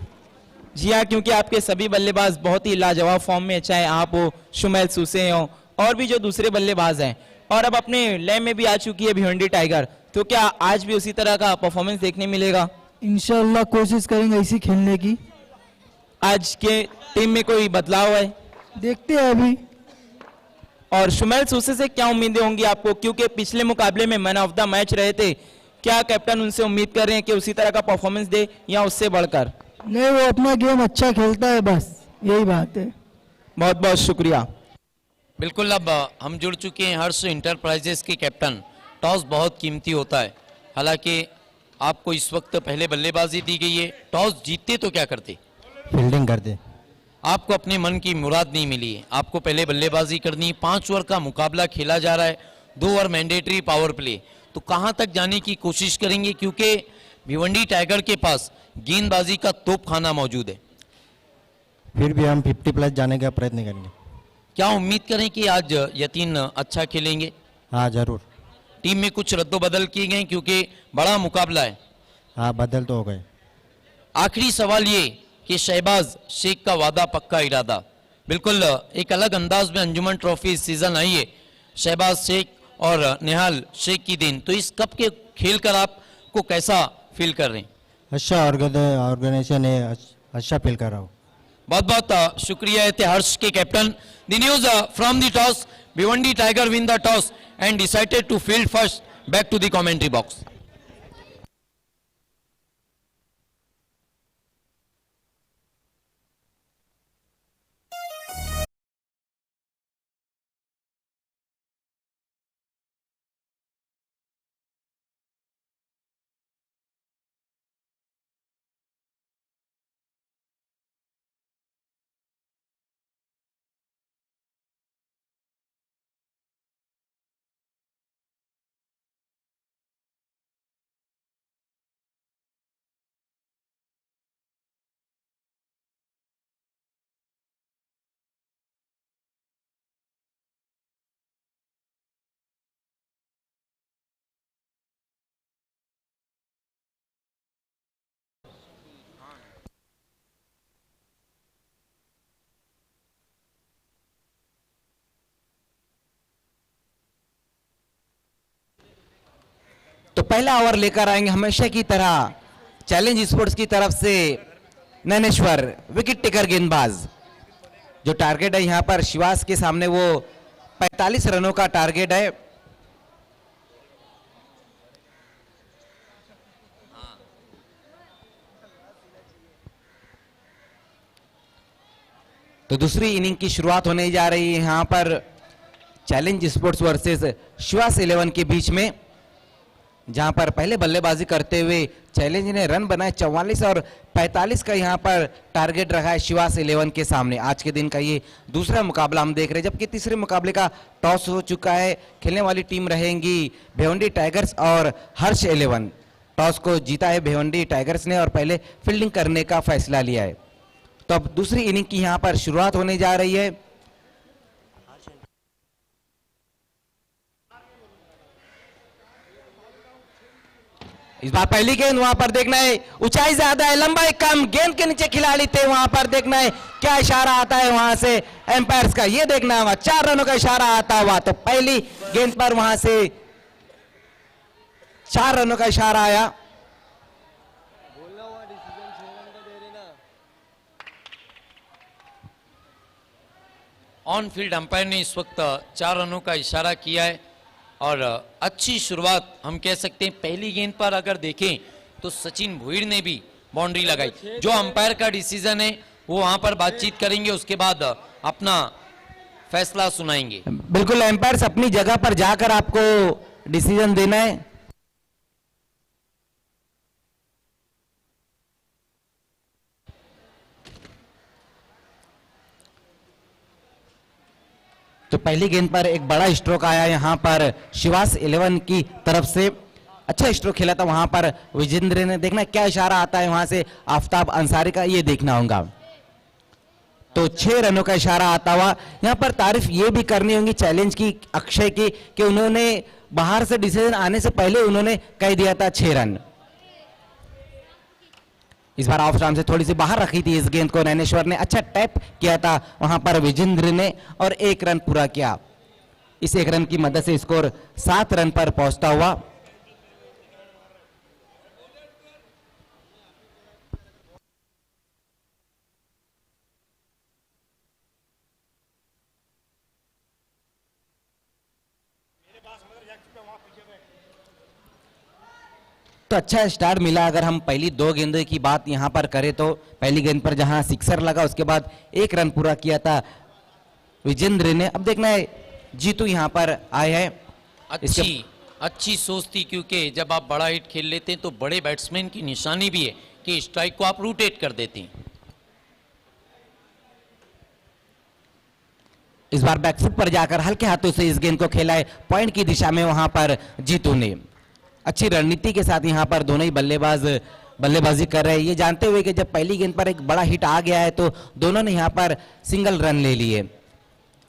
जी हाँ, क्योंकि आपके सभी बल्लेबाज बहुत ही लाजवाब फॉर्म में, चाहे आप हो, शुमैल सूसे हो और भी जो दूसरे बल्लेबाज हैं, और अब अपने लय में भी आ चुकी है भिवंडी टाइगर, तो क्या आज भी उसी तरह का परफॉर्मेंस देखने मिलेगा? इंशाल्लाह कोशिश करेंगे इसी खेलने की। आज के टीम में कोई बदलाव है? देखते हैं अभी। और शुमैल सूसे से क्या उम्मीदें होंगी आपको, क्योंकि पिछले मुकाबले में मैन ऑफ द मैच रहे थे? क्या कैप्टन उनसे उम्मीद कर रहे हैं कि उसी तरह का परफॉर्मेंस दे या उससे बढ़कर? नहीं, वो अपना गेम अच्छा खेलता है, बस यही बात है। बहुत बहुत शुक्रिया। बिल्कुल, अब हम जुड़ चुके हैं हर्ष इंटरप्राइजेस के कैप्टन। टॉस बहुत कीमती होता है, हालांकि आपको इस वक्त पहले बल्लेबाजी दी गई है। टॉस जीतते तो क्या करते? फील्डिंग करते। आपको अपने मन की मुराद नहीं मिली है, आपको पहले बल्लेबाजी करनी है। 5 ओवर का मुकाबला खेला जा रहा है, 2 ओवर मैंडेटरी पावर प्ले, तो कहां तक जाने की कोशिश करेंगे? क्योंकि भिवंडी टाइगर के पास गेंदबाजी का तोप खाना मौजूद है। फिर भी हम 50 प्लस जाने का प्रयत्न करेंगे। क्या उम्मीद करें कि आज यतीन अच्छा खेलेंगे? हाँ जरूर। टीम में कुछ रद्दोबदल किए गए क्योंकि बड़ा मुकाबला है। हाँ बदल तो हो गए। आखिरी सवाल ये कि शहबाज शेख का वादा पक्का इरादा, बिल्कुल एक अलग अंदाज में अंजुमन ट्रॉफी इस सीजन आई है। शहबाज शेख और निहाल शेख की देन, तो इस कप के खेल कर आपको कैसा फील कर रहे हैं? अच्छा ऑर्गेनाइजेशन है, अच्छा फील कर रहा हूँ। बहुत बहुत शुक्रिया है हर्ष के captain. The news from the toss, Bhiwandi tiger win the toss and decided to field first. Back to the commentary box. तो पहला ओवर लेकर आएंगे हमेशा की तरह चैलेंज स्पोर्ट्स की तरफ से नैनेश्वर, विकेट टेकर गेंदबाज। जो टारगेट है यहां पर शिवास के सामने वो 45 रनों का टारगेट है। तो दूसरी इनिंग की शुरुआत होने जा रही है यहां पर चैलेंज स्पोर्ट्स वर्सेस शिवास 11 के बीच में, जहां पर पहले बल्लेबाजी करते हुए चैलेंज ने रन बनाए 44 और 45 का यहां पर टारगेट रखा है शिवास 11 के सामने। आज के दिन का ये दूसरा मुकाबला हम देख रहे हैं, जबकि तीसरे मुकाबले का टॉस हो चुका है। खेलने वाली टीम रहेंगी भिवंडी टाइगर्स और हर्ष 11। टॉस को जीता है भिवंडी टाइगर्स ने और पहले फील्डिंग करने का फैसला लिया है। तो अब दूसरी इनिंग की यहां पर शुरुआत होने जा रही है। इस बार पहली गेंद वहां पर देखना है, ऊंचाई ज्यादा है, लंबाई कम, गेंद के नीचे खिलाड़ी थे, वहां पर देखना है क्या इशारा आता है वहां से एम्पायर्स का, ये देखना हुआ 4 रनों का इशारा आता हुआ। तो पहली गेंद पर वहां से 4 रनों का इशारा आया। बोलना हुआ डिसीजन 6 रन का दे रहे ना। ऑन फील्ड अंपायर ने इस वक्त 4 रनों का इशारा किया है और अच्छी शुरुआत हम कह सकते हैं। पहली गेंद पर अगर देखें तो सचिन भोईर ने भी बाउंड्री लगाई। जो अंपायर का डिसीजन है वो वहां पर बातचीत करेंगे, उसके बाद अपना फैसला सुनाएंगे। बिल्कुल, एम्पायर्स अपनी जगह पर जाकर आपको डिसीजन देना है। तो पहली गेंद पर एक बड़ा स्ट्रोक आया यहां पर शिवास 11 की तरफ से, अच्छा स्ट्रोक खेला था वहां पर विजेंद्र ने। देखना क्या इशारा आता है वहां से आफ्ताब अंसारी का, ये देखना होगा। तो 6 रनों का इशारा आता हुआ। यहां पर तारीफ ये भी करनी होगी चैलेंज की अक्षय की कि उन्होंने बाहर से डिसीजन आने से पहले उन्होंने कह दिया था 6 रन। इस बार ऑफ स्टंप से थोड़ी सी बाहर रखी थी इस गेंद को नैनेश्वर ने, अच्छा टैप किया था वहां पर विजेंद्र ने और 1 रन पूरा किया। इस 1 रन की मदद से स्कोर 7 रन पर पहुंचता हुआ। तो अच्छा स्टार्ट मिला। अगर हम पहली 2 गेंदों की बात यहां पर करें तो पहली गेंद पर जहां सिक्सर लगा उसके बाद 1 रन पूरा किया था विजेंद्र ने। अब देखना है जीतू यहां पर आए हैं। अच्छी सोच थी, क्योंकि जब आप बड़ा हिट खेल लेते हैं तो बड़े बैट्समैन की निशानी भी है कि स्ट्राइक को आप रोटेट कर देते हैं। इस बार बैकफुट पर जाकर हल्के हाथों से इस गेंद को खेला है पॉइंट की दिशा में वहां पर जीतू ने। अच्छी रणनीति के साथ यहां पर दोनों ही बल्लेबाज बल्लेबाजी कर रहे हैं, ये जानते हुए कि जब पहली गेंद पर एक बड़ा हिट आ गया है तो दोनों ने यहां पर सिंगल रन ले लिए।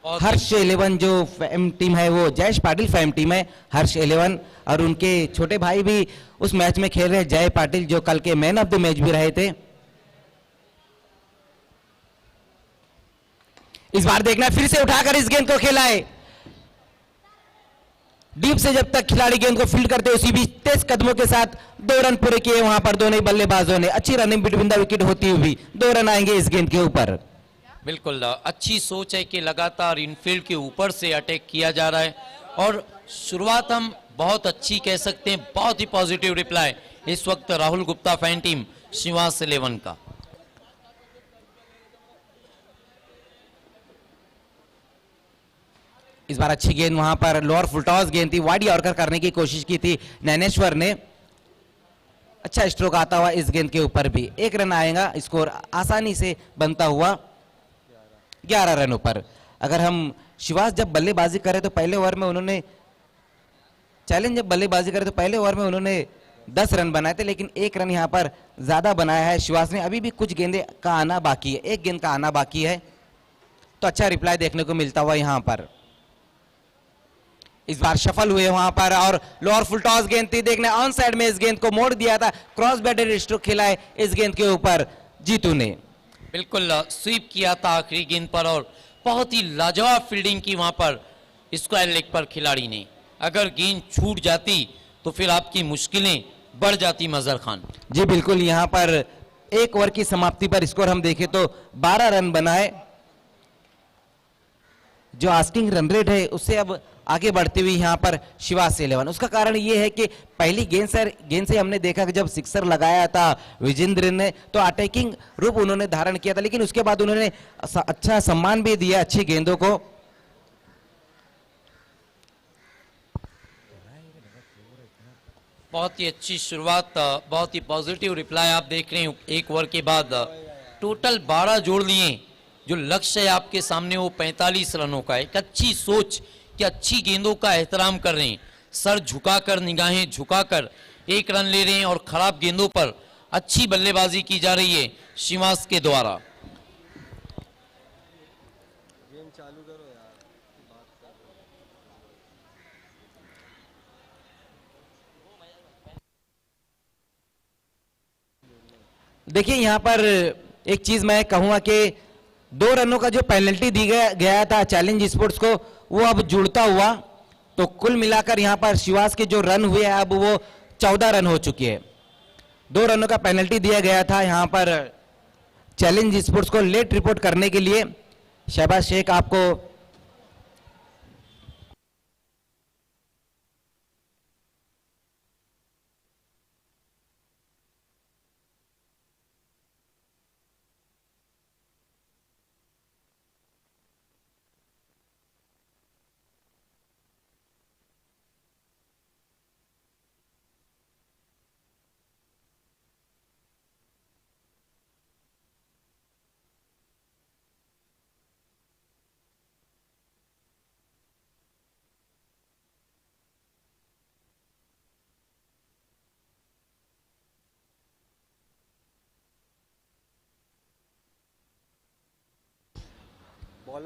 हर्ष 11 जो फेम टीम है वो जयेश पाटिल फेम टीम है, हर्ष 11, और उनके छोटे भाई भी उस मैच में खेल रहे हैं, जय पाटिल, जो कल के मैन ऑफ द मैच भी रहे थे। इस बार देखना फिर से उठाकर इस गेंद को खेला है डीप से, जब तक खिलाड़ी गेंद को फील्ड करते उसी बीच तेज कदमों के साथ 2 रन पूरे किए वहां पर दोनों ही बल्लेबाजों ने। अच्छी रनिंग बिटवीन द विकेट होती हुई 2 रन आएंगे इस गेंद के ऊपर। बिल्कुल अच्छी सोच है कि लगातार इनफील्ड के ऊपर से अटैक किया जा रहा है और शुरुआत हम बहुत अच्छी कह सकते हैं। बहुत ही पॉजिटिव रिप्लाई इस वक्त राहुल गुप्ता फैन टीम शिवास 11 का। इस बार अच्छी गेंद वहां पर लोअर फुल टॉस गेंद थी, वाइड यॉर्कर करने की कोशिश की थी नैनेश्वर ने। अच्छा स्ट्रोक आता हुआ इस गेंद के ऊपर भी 1 रन आएगा, स्कोर आसानी से बनता हुआ 11 रनों पर। अगर हम शिवास जब बल्लेबाजी करें तो पहले ओवर में उन्होंने चैलेंज जब बल्लेबाजी करें तो पहले ओवर में उन्होंने 10 रन बनाए थे, लेकिन 1 रन यहां पर ज्यादा बनाया है शिवास ने। अभी भी कुछ गेंदे का आना बाकी है, 1 गेंद का आना बाकी है, तो अच्छा रिप्लाई देखने को मिलता हुआ यहां पर। इस बार सफल हुए वहां पर और लोअर फुल टॉस गेंद थी, देखने ऑन साइड में इस गेंद को मोड़ दिया था, क्रॉस बैटेड स्ट्रोक खेला है इस गेंद के ऊपर जीतू ने। बिल्कुल स्वीप किया था आखिरी गेंद पर और बहुत ही लाजवाब फील्डिंग की वहां पर स्क्वायर लेग पर खिलाड़ी ने। अगर गेंद छूट जाती तो फिर आपकी मुश्किलें बढ़ जाती मजहर खान जी। बिल्कुल, यहां पर 1 ओवर की समाप्ति पर स्कोर हम देखें तो 12 रन बनाए, जो आस्किंग रन रेट है उससे अब आगे बढ़ती हुई यहां पर शिवास 11। उसका कारण यह है कि पहली गेंद से हमने देखा कि जब सिक्सर लगाया था विजेंद्र ने तो अटैकिंग रूप उन्होंने धारण किया था, लेकिन उसके बाद उन्होंने अच्छा सम्मान भी दिया अच्छी गेंदों को। बहुत ही अच्छी शुरुआत, बहुत ही पॉजिटिव रिप्लाई आप देख रहे हैं। 1 ओवर के बाद टोटल 12 जोड़ लिए, जो लक्ष्य है आपके सामने वो 45 रनों का। एक अच्छी सोच कि अच्छी गेंदों का एहतराम कर रहे हैं, सर झुकाकर निगाहें झुकाकर 1 रन ले रहे हैं और खराब गेंदों पर अच्छी बल्लेबाजी की जा रही है शिवास के द्वारा। गेम चालू करो यार, बात कर। देखिए यहाँ पर एक चीज मैं कहूंगा कि 2 रनों का जो पेनल्टी दी गया था चैलेंज स्पोर्ट्स को, वो अब जुड़ता हुआ, तो कुल मिलाकर यहाँ पर शिवास के जो रन हुए हैं अब वो 14 रन हो चुके हैं। 2 रनों का पेनल्टी दिया गया था यहाँ पर चैलेंज स्पोर्ट्स को लेट रिपोर्ट करने के लिए। शहबाज शेख आपको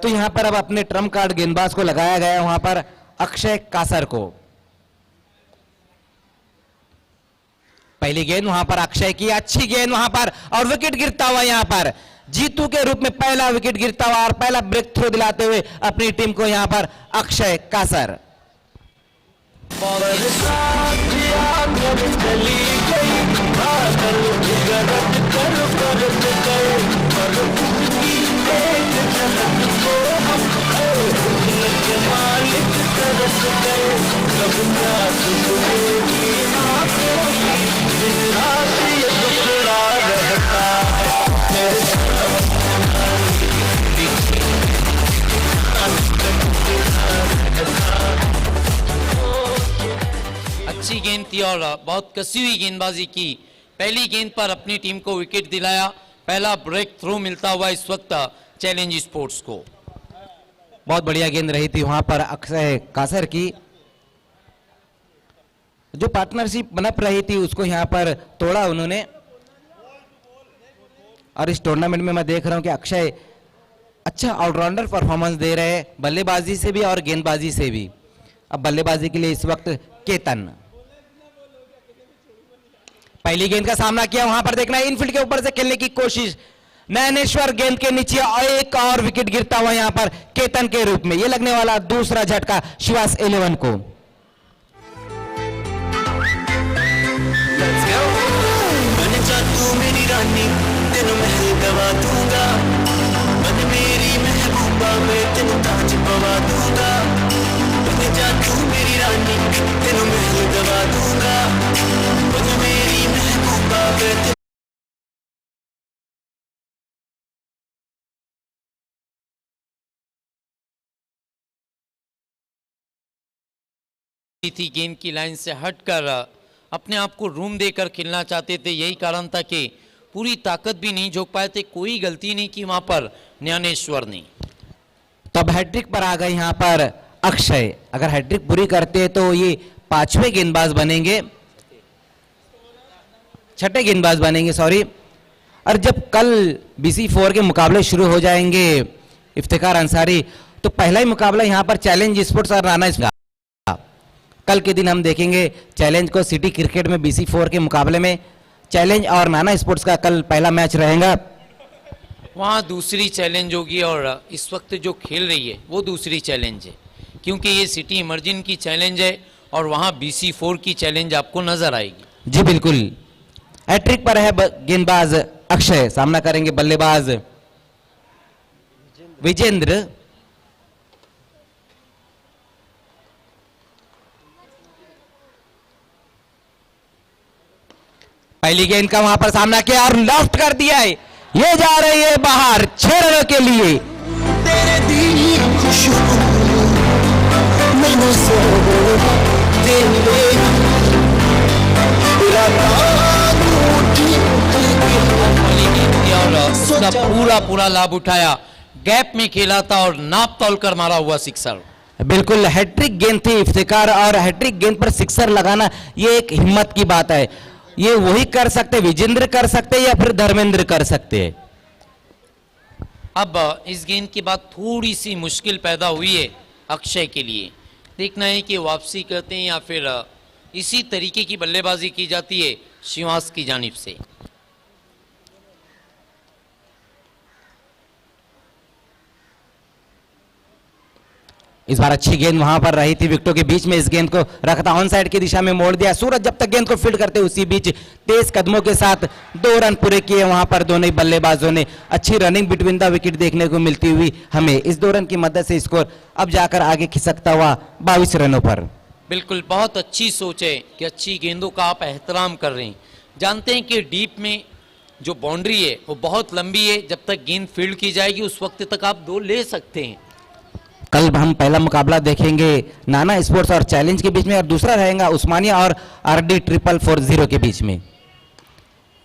तो यहां पर अब अपने ट्रम्प कार्ड गेंदबाज को लगाया गया है वहां पर अक्षय कासर को। पहली गेंद वहां पर अक्षय की, अच्छी गेंद वहां पर और विकेट गिरता हुआ, यहां पर जीतू के रूप में पहला विकेट गिरता हुआ और पहला ब्रेक थ्रू दिलाते हुए अपनी टीम को यहां पर अक्षय कासर। अच्छी गेंद थी और बहुत कसी हुई गेंदबाजी की। पहली गेंद पर अपनी टीम को विकेट दिलाया, पहला ब्रेक थ्रू मिलता हुआ इस वक्त चैलेंज स्पोर्ट्स को। बहुत बढ़िया गेंद रही थी वहां पर अक्षय कासर की। जो पार्टनरशिप बनप रही थी उसको यहां पर तोड़ा उन्होंने। और इस टूर्नामेंट में मैं देख रहा हूं कि अक्षय अच्छा ऑलराउंडर परफॉर्मेंस दे रहे हैं, बल्लेबाजी से भी और गेंदबाजी से भी। अब बल्लेबाजी के लिए इस वक्त केतन। पहली गेंद का सामना किया, वहां पर देखना है इनफील्ड के ऊपर से खेलने की कोशिश, नयनेश्वर गेंद के नीचे और एक और विकेट गिरता हुआ यहां पर केतन के रूप में। यह लगने वाला दूसरा झटका शिवास 11 को। तेनू महल गवा दूंगा, बन मेरी महबूबा मैं तेनू ताज पवा दूंगा। बन जा तू मेरी रानी, तेनू महल गवा दूंगा, बन मेरी महबूबा मैं थी। गेंद की लाइन से हटकर अपने आप को रूम देकर खेलना चाहते थे, यही कारण था कि पूरी ताकत भी नहीं झोंक पाए थे। कोई गलती नहीं की वहां पर ज्ञानेश्वर ने। तब हैट्रिक पर आ गए यहां पर अक्षय। अगर हैट्रिक पूरी करते हैं तो ये 5वें गेंदबाज बनेंगे, 6ठे गेंदबाज बनेंगे, सॉरी। और जब कल BC4 के मुकाबले शुरू हो जाएंगे इफ्तिकार अंसारी, तो पहला ही मुकाबला यहां पर चैलेंज स्पोर्ट्स और राणा स्पोर्ट्स। कल के दिन हम देखेंगे चैलेंज को सिटी क्रिकेट में BC4 के मुकाबले में। चैलेंज और नाना स्पोर्ट्स का कल पहला मैच रहेगा। वहाँ दूसरी चैलेंज होगी और इस वक्त जो खेल रही है वो दूसरी चैलेंज है, क्योंकि ये सिटी इमर्जिन की चैलेंज है और वहाँ BC4 की चैलेंज आपको नजर आएगी। जी बिल्कुल। हैट्रिक पर है गेंदबाज अक्षय, सामना करेंगे बल्लेबाज विजेंद्र। पहली गेंद का वहां पर सामना किया और लेफ्ट कर दिया है, ये जा रही है बाहर 6 रनों के लिए। तेरे दिल खुशबू मैंने से और उसका पूरा लाभ उठाया, गैप में खेला था और नाप तोल कर मारा हुआ सिक्सर। बिल्कुल हैट्रिक गेंद थी इफ्तिकार, और हैट्रिक गेंद पर सिक्सर लगाना ये एक हिम्मत की बात है। ये वही कर सकते, विजेंद्र कर सकते या फिर धर्मेंद्र कर सकते। अब इस गेंद के बाद थोड़ी सी मुश्किल पैदा हुई है अक्षय के लिए। देखना है कि वापसी करते हैं या फिर इसी तरीके की बल्लेबाजी की जाती है शिवास की जानिब से। इस बार अच्छी गेंद वहां पर रही थी, विकेटों के बीच में इस गेंद को रखा था, ऑन साइड की दिशा में मोड़ दिया सूरज। जब तक गेंद को फील्ड करते उसी बीच तेज कदमों के साथ 2 रन पूरे किए वहां पर दोनों ही बल्लेबाजों ने। अच्छी रनिंग बिटवीन द विकेट देखने को मिलती हुई हमें। इस 2 रन की मदद से स्कोर अब जाकर आगे खिसकता हुआ 22 रनों पर। बिल्कुल, बहुत अच्छी सोच है कि अच्छी गेंदों का आप एहतराम कर रहे हैं। जानते हैं कि डीप में जो बाउंड्री है वो बहुत लंबी है, जब तक गेंद फील्ड की जाएगी उस वक्त तक आप 2 ले सकते हैं। कल हम पहला मुकाबला देखेंगे नाना स्पोर्ट्स और चैलेंज के बीच में, और दूसरा रहेगा उस्मानिया और RD 440 के बीच में।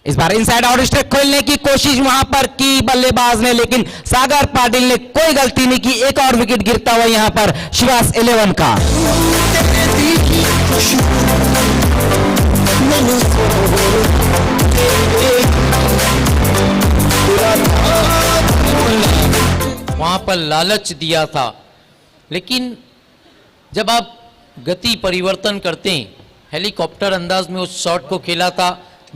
इस बार इनसाइड आउट स्ट्राइक खोलने की कोशिश वहां पर की बल्लेबाज ने, लेकिन सागर पाटिल ने कोई गलती नहीं की। एक और विकेट गिरता हुआ यहां पर शिवास 11 का। वहां पर लालच दिया था, लेकिन जब आप गति परिवर्तन करते हैं, हेलीकॉप्टर अंदाज में उस शॉट को खेला था,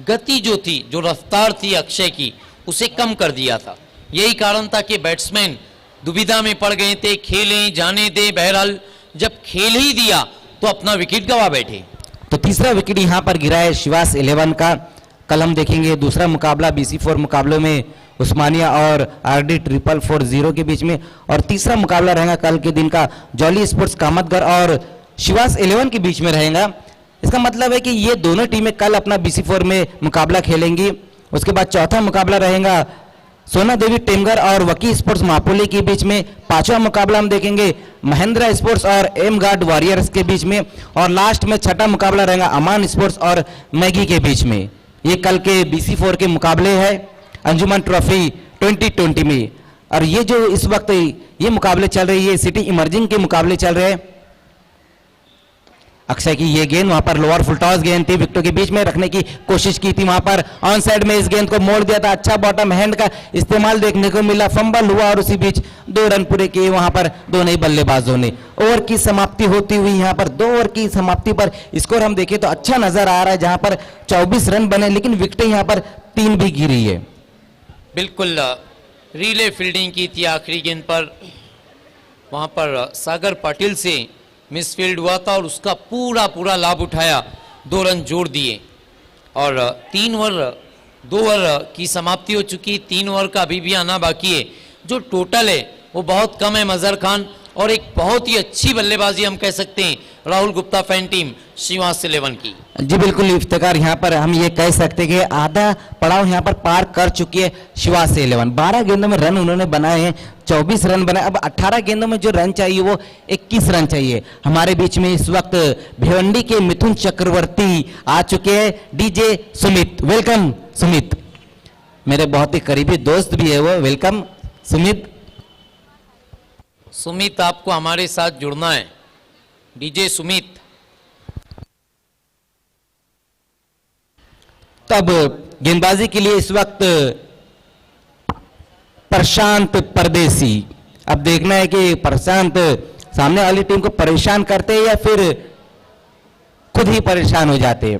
गति जो थी, जो रफ्तार थी अक्षय की, उसे कम कर दिया था। यही कारण था कि बैट्समैन दुविधा में पड़ गए थे, खेलें जाने दे। बहरहाल जब खेल ही दिया तो अपना विकेट गवा बैठे। तो तीसरा विकेट यहां पर गिरा है शिवास 11 का। कल हम देखेंगे दूसरा मुकाबला BC4 मुकाबलों में उस्मानिया और RD 440 के बीच में, और तीसरा मुकाबला रहेगा कल के दिन का जॉली स्पोर्ट्स कामतगढ़ और शिवास 11 के बीच में रहेगा। इसका मतलब है कि ये दोनों टीमें कल अपना BC4 में मुकाबला खेलेंगी। उसके बाद चौथा मुकाबला रहेगा सोना देवी टेमगर और वकी स्पोर्ट्स मापोली के बीच में। पांचवा मुकाबला हम देखेंगे महेंद्रा स्पोर्ट्स और एम गार्ड वॉरियर्स के बीच में, और लास्ट में छठा मुकाबला रहेगा अमान स्पोर्ट्स और मैगी के बीच में। ये कल के BC4 के मुकाबले है अंजुमन ट्रॉफी 2020 में। और ये जो इस वक्त ये मुकाबले चल रहे हैं, ये सिटी इमर्जिंग के मुकाबले चल रहे हैं। अक्षय की ये गेंद वहां पर लोअर फुल टॉस गेंद थी, विकेटों के बीच में रखने की कोशिश की थी, वहां पर ऑन साइड में इस गेंद को मोड़ दिया था। अच्छा बॉटम हैंड का इस्तेमाल देखने को मिला, फंबल हुआ और उसी बीच 2 रन पूरे किए वहां पर दोनों ही बल्लेबाजों ने। ओवर की समाप्ति होती हुई यहां पर 2 ओवर की समाप्ति पर स्कोर हम देखें तो अच्छा नजर आ रहा है, जहां पर 24 रन बने, लेकिन विकेटें यहां पर 3 भी गिरी है। बिल्कुल रिले फील्डिंग की थी आखिरी गेंद पर, वहां पर सागर पाटिल से मिसफील्ड हुआ था और उसका पूरा लाभ उठाया, 2 रन जोड़ दिए। और 2 ओवर की समाप्ति हो चुकी, 3 ओवर का अभी भी आना बाकी है। जो टोटल है वो बहुत कम है मजहर खान, और एक बहुत ही अच्छी बल्लेबाजी हम कह सकते हैं राहुल गुप्ता फैन टीम शिवास 11 की। जी बिल्कुल इफ्तिकार, यहाँ पर हम ये कह सकते हैं कि आधा पड़ाव यहाँ पर पार कर चुकी है शिवास 11। 12 गेंदों में रन उन्होंने बनाए हैं, 24 रन बनाए। अब 18 गेंदों में जो रन चाहिए वो 21 रन चाहिए। हमारे बीच में इस वक्त भिवंडी के मिथुन चक्रवर्ती आ चुके हैं, DJ सुमित। वेलकम सुमित, मेरे बहुत ही करीबी दोस्त भी है वो। वेलकम सुमित। सुमित, आपको हमारे साथ जुड़ना है। DJ सुमित। तब गेंदबाजी के लिए इस वक्त प्रशांत परदेसी। अब देखना है कि प्रशांत सामने वाली टीम को परेशान करते हैं या फिर खुद ही परेशान हो जाते हैं।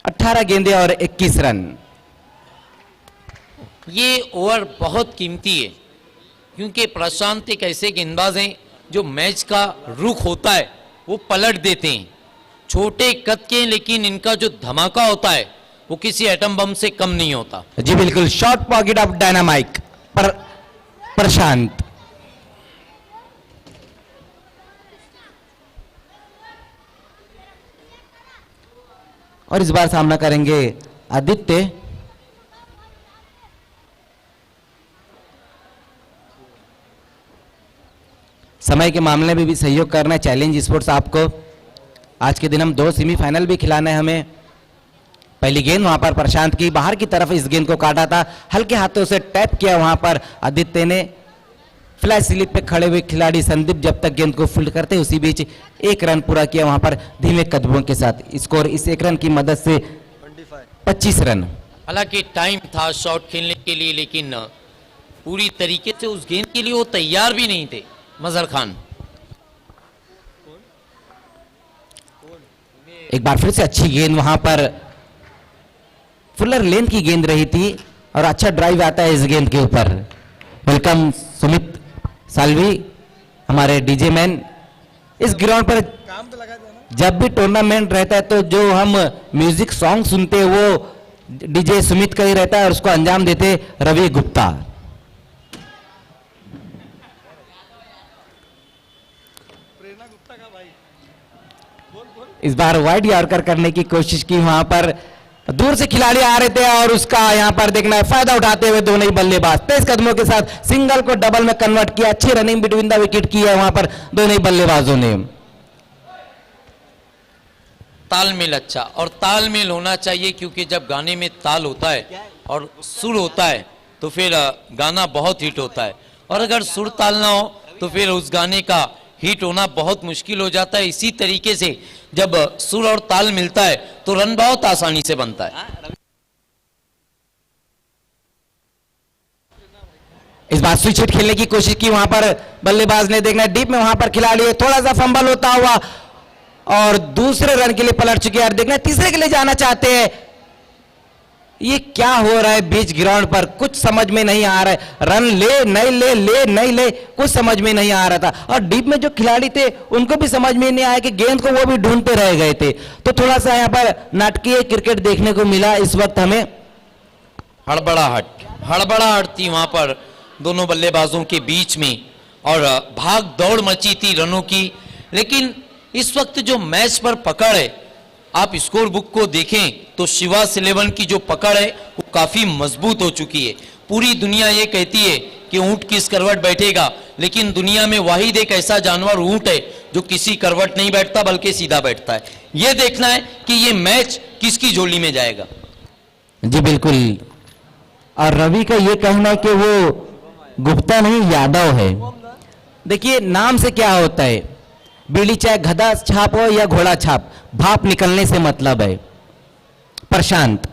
18 गेंदें और 21 रन। ये ओवर बहुत कीमती है, क्योंकि प्रशांत एक ऐसे गेंदबाज हैं जो मैच का रुख होता है वो पलट देते हैं। छोटे कद के, लेकिन इनका जो धमाका होता है वो किसी एटम बम से कम नहीं होता। जी बिल्कुल, शॉर्ट पॉकेट ऑफ डायनामाइट पर प्रशांत। और इस बार सामना करेंगे आदित्य। समय के मामले में भी सहयोग करना है चैलेंज स्पोर्ट्स आपको। आज के दिन हम 2 सेमीफाइनल भी खिलाना है हमें। पहली गेंद वहां पर प्रशांत की बाहर की तरफ इस गेंद को काटा था, हल्के हाथों से टैप किया वहां पर आदित्य ने। फ्लैश स्लिप पे खड़े हुए खिलाड़ी संदीप जब तक गेंद को फील्ड करते उसी बीच 1 रन पूरा किया वहां पर धीमे कदमों के साथ। स्कोर इस 1 रन की मदद से 25 रन। हालांकि टाइम था शॉट खेलने के लिए, लेकिन पूरी तरीके से उस गेंद के लिए वो तैयार भी नहीं थे मजहर खान। एक बार फिर से अच्छी गेंद वहां पर फुलर लेंथ की गेंद रही थी और अच्छा ड्राइव आता है इस गेंद के ऊपर। वेलकम सुमित सालवी। हमारे डीजे मैन। इस ग्राउंड पर जब भी टूर्नामेंट रहता है तो जो हम म्यूजिक सॉन्ग सुनते हैं वो डीजे सुमित का ही रहता है और उसको अंजाम देते रवि गुप्ता। इस बार वाइड यॉर्कर करने की कोशिश की, वहां पर दूर से खिलाड़ी आ रहे थे और उसका यहां पर देखना है फायदा उठाते हुए दोनों ही बल्लेबाज तेज कदमों के साथ सिंगल को डबल में कन्वर्ट किया। अच्छी रनिंग बिटवीन द विकेट की है वहां पर दोनों ही बल्लेबाजों ने। तालमेल अच्छा, और तालमेल होना चाहिए क्योंकि जब गाने में ताल होता है और सुर होता है तो फिर गाना बहुत हिट होता है, और अगर सुर ताल ना हो तो फिर उस गाने का हिट होना बहुत मुश्किल हो जाता है। इसी तरीके से जब सुर और ताल मिलता है तो रन बहुत आसानी से बनता है। इस बार स्विच हिट खेलने की कोशिश की, वहां पर बल्लेबाज ने देखना डीप में, वहां पर खिलाड़ी थोड़ा सा फंबल होता हुआ और दूसरे रन के लिए पलट चुके हैं। देखना तीसरे के लिए जाना चाहते हैं। ये क्या हो रहा है बीच ग्राउंड पर, कुछ समझ में नहीं आ रहा है। रन ले नहीं ले, ले नहीं ले, कुछ समझ में नहीं आ रहा था। और डीप में जो खिलाड़ी थे उनको भी समझ में नहीं आया कि गेंद को वो भी ढूंढते रह गए थे। तो थोड़ा सा यहां पर नाटकीय क्रिकेट देखने को मिला इस वक्त हमें। हड़बड़ाहट थी वहां पर दोनों बल्लेबाजों के बीच में और भाग दौड़ मची थी रनों की। लेकिन इस वक्त जो मैच पर पकड़ है, आप स्कोर बुक को देखें तो शिवास 11 की जो पकड़ है वो काफी मजबूत हो चुकी है। पूरी दुनिया ये कहती है कि ऊंट किस करवट बैठेगा, लेकिन दुनिया में वाहिद एक ऐसा जानवर ऊंट है जो किसी करवट नहीं बैठता बल्कि सीधा बैठता है। ये देखना है कि ये मैच किसकी झोली में जाएगा। जी बिल्कुल, और रवि का ये कहना है कि वो गुप्ता नहीं यादव है। देखिए नाम से क्या होता है, बीड़ी चाहे गधा छाप हो या घोड़ा छाप, भाप निकलने से मतलब है। प्रशांत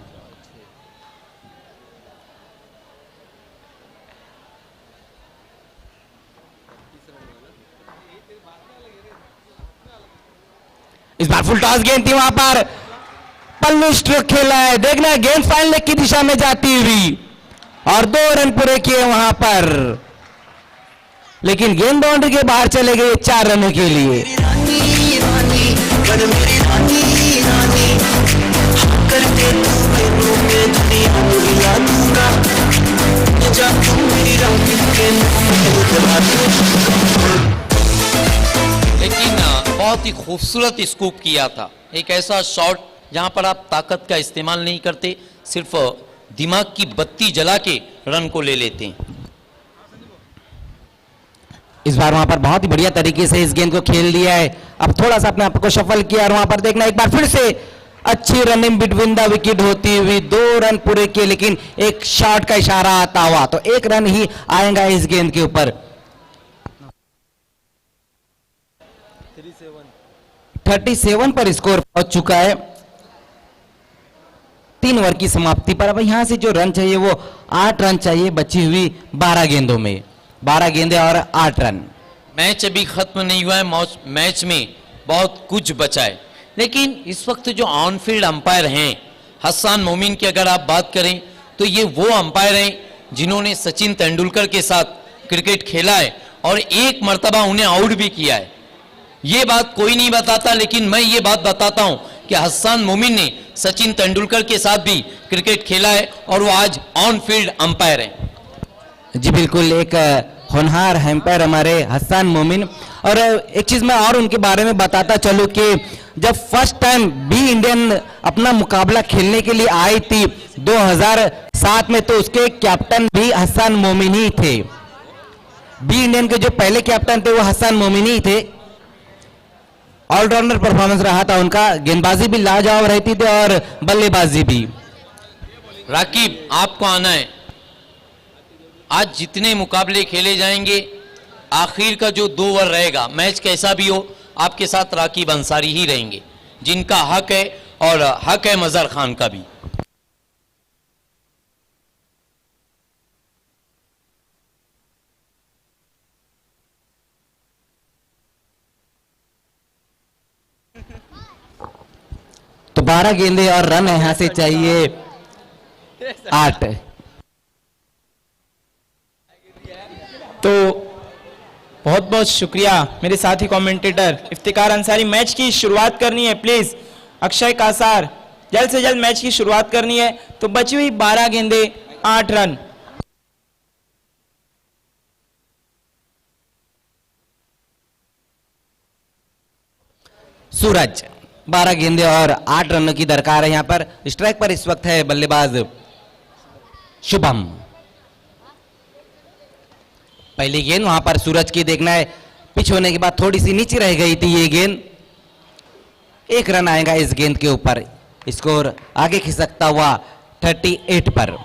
इस बार फुल टॉस गेंद थी, वहां पर पल्लू स्ट्रोक खेला है। देखना है गेंद फाइनल लेग की दिशा में जाती हुई और 2 रन पूरे किए वहां पर, लेकिन गेंद बाउंड्री के बाहर चले गए 4 रनों के लिए। लेकिन बहुत ही खूबसूरत स्कूप किया था, एक ऐसा शॉट जहां पर आप ताकत का इस्तेमाल नहीं करते, सिर्फ दिमाग की बत्ती जला के रन को ले लेते हैं। इस बार वहां पर बहुत ही बढ़िया तरीके से इस गेंद को खेल लिया है। अब थोड़ा सा अपने आप को शफल किया और वहां पर देखना एक बार फिर से अच्छी रनिंग बिटवीन द विकेट होती हुई 2 रन पूरे किए, लेकिन एक शॉट का इशारा आता हुआ तो 1 रन ही आएगा इस गेंद के ऊपर। 37 पर स्कोर पहुंच चुका है 3 ओवर की समाप्ति पर। अब यहां से जो रन चाहिए वो 8 रन चाहिए बची हुई 12 गेंदों में, 12 गेंदें और 8 रन। मैच अभी खत्म नहीं हुआ है, मैच में बहुत कुछ बचा है। लेकिन इस वक्त जो ऑन फील्ड अंपायर हैं, हसन मोमिन की अगर आप बात करें तो ये वो अंपायर हैं जिन्होंने सचिन तेंदुलकर के साथ क्रिकेट खेला है और एक मर्तबा उन्हें आउट भी किया है। ये बात कोई नहीं बताता, लेकिन मैं ये बात बताता हूं कि हसन मोमिन ने सचिन तेंदुलकर के साथ भी क्रिकेट खेला है और वो आज ऑन फील्ड अंपायर हैं। जी बिल्कुल, एक होनहार एम्पायर हमारे हसन मोमिन। और एक चीज मैं और उनके बारे में बताता चलूं कि जब फर्स्ट टाइम बी इंडियन अपना मुकाबला खेलने के लिए आई थी 2007 में, तो उसके कैप्टन भी हसन मोमिन ही थे। बी इंडियन के जो पहले कैप्टन थे वो हसन मोमिन ही थे। ऑलराउंडर परफॉर्मेंस रहा था उनका, गेंदबाजी भी लाजवाब रहती थी और बल्लेबाजी भी। राकीब आपको आना है, आज जितने मुकाबले खेले जाएंगे आखिर का जो 2 ओवर रहेगा, मैच कैसा भी हो, आपके साथ राकीब अंसारी ही रहेंगे, जिनका हक है और हक है मजहर खान का भी। तो 12 गेंदे और रन यहां से चाहिए 8। तो बहुत बहुत शुक्रिया मेरे साथी कमेंटेटर इफ्तिकार अंसारी। मैच की शुरुआत करनी है प्लीज अक्षय कासार, जल्द से जल्द मैच की शुरुआत करनी है। तो बची हुई 12 गेंदे 8 रन। सूरज 12 गेंदे और 8 रनों की दरकार है। यहां पर स्ट्राइक पर इस वक्त है बल्लेबाज शुभम। पहली गेंद वहां पर सूरज की देखना है, पिच होने के बाद थोड़ी सी नीचे रह गई थी ये गेंद। 1 रन आएगा इस गेंद के ऊपर, स्कोर आगे खिसकता हुआ 38 पर।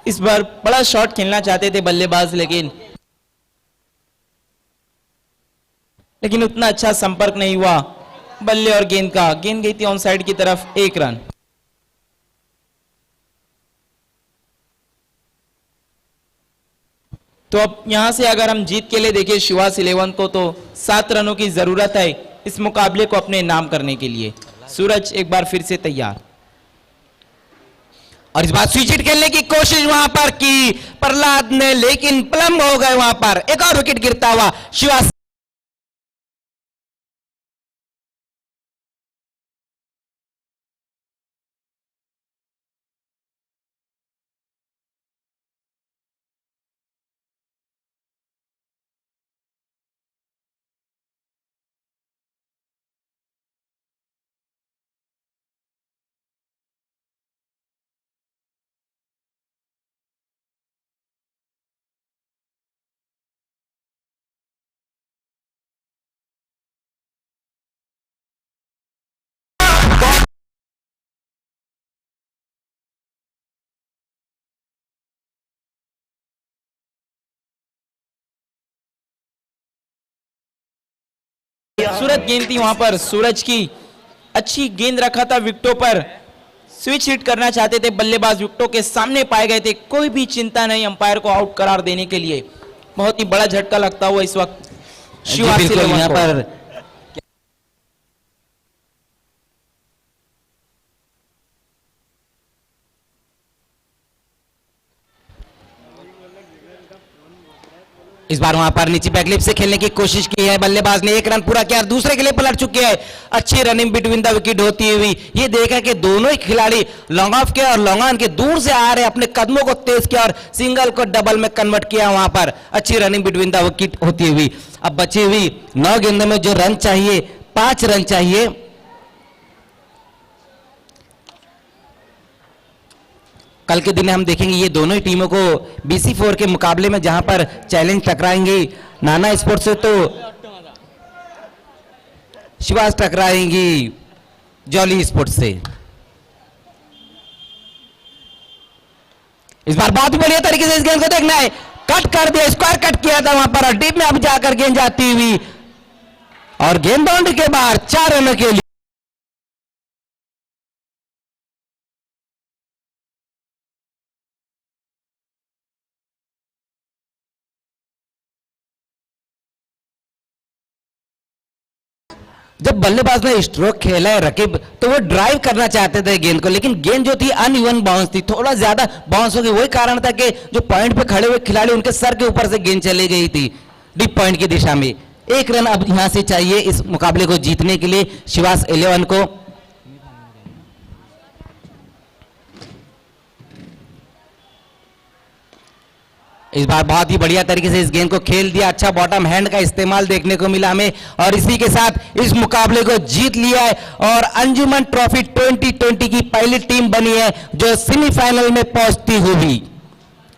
इस बार बड़ा शॉट खेलना चाहते थे बल्लेबाज, लेकिन उतना अच्छा संपर्क नहीं हुआ बल्ले और गेंद का। गेंद गई थी ऑन साइड की तरफ, 1 रन। तो अब यहां से अगर हम जीत के लिए देखें शिवास 11 को, तो 7 रनों की जरूरत है इस मुकाबले को अपने नाम करने के लिए। सूरज एक बार फिर से तैयार, और इस बार स्विच हिट खेलने की कोशिश वहां पर की प्रहलाद ने, लेकिन प्लम हो गए वहां पर। एक और विकेट गिरता हुआ शिवास। सूरज गेंद थी वहां पर, सूरज की अच्छी गेंद रखा था विकेटों पर। स्विच हिट करना चाहते थे बल्लेबाज, विकेटों के सामने पाए गए थे। कोई भी चिंता नहीं अंपायर को आउट करार देने के लिए। बहुत ही बड़ा झटका लगता हुआ इस वक्त शिवास 11 यहां को। पर इस बार वहां पर नीचे बैकलिप से खेलने की कोशिश की है बल्लेबाज ने। 1 रन पूरा किया, दूसरे के लिए पलट चुके हैं। अच्छी रनिंग बिटवीन द विकेट होती हुई ये देखा कि दोनों ही खिलाड़ी लॉन्ग ऑफ के और लॉन्ग ऑन के दूर से आ रहे, अपने कदमों को तेज किया और सिंगल को डबल में कन्वर्ट किया। वहां पर अच्छी रनिंग बिटवीन द विकेट होती हुई। अब बची हुई 9 गेंदों में जो रन चाहिए, 5 रन चाहिए। कल के दिन हम देखेंगे ये दोनों ही टीमों को BC4 के मुकाबले में जहां पर चैलेंज टकराएंगे। नाना स्पोर्ट्स से तो शिवास टकराएंगी जॉली स्पोर्ट्स से। इस बार बहुत ही बढ़िया तरीके से इस गेंद को देखना है, कट कर दिया, स्क्वायर कट किया था वहां पर और डीप में अब जाकर गेंद जाती हुई और गेंद बाउंड्री के बाहर 4 रनों के लिए। जब बल्लेबाज ने स्ट्रोक खेला है रकीब, तो वो ड्राइव करना चाहते थे गेंद को, लेकिन गेंद जो थी अनइवन बाउंस थी, थोड़ा ज्यादा बाउंस हो गई। वही कारण था कि जो पॉइंट पे खड़े हुए खिलाड़ी उनके सर के ऊपर से गेंद चली गई थी डीप पॉइंट की दिशा में। 1 रन अब यहां से चाहिए इस मुकाबले को जीतने के लिए शिवास 11 को। इस बार बहुत ही बढ़िया तरीके से इस गेंद को खेल दिया, अच्छा बॉटम हैंड का इस्तेमाल देखने को मिला हमें और इसी के साथ इस मुकाबले को जीत लिया है और अंजुमन ट्रॉफी 2020 की पहली टीम बनी है जो सेमीफाइनल में पहुंचती हुई।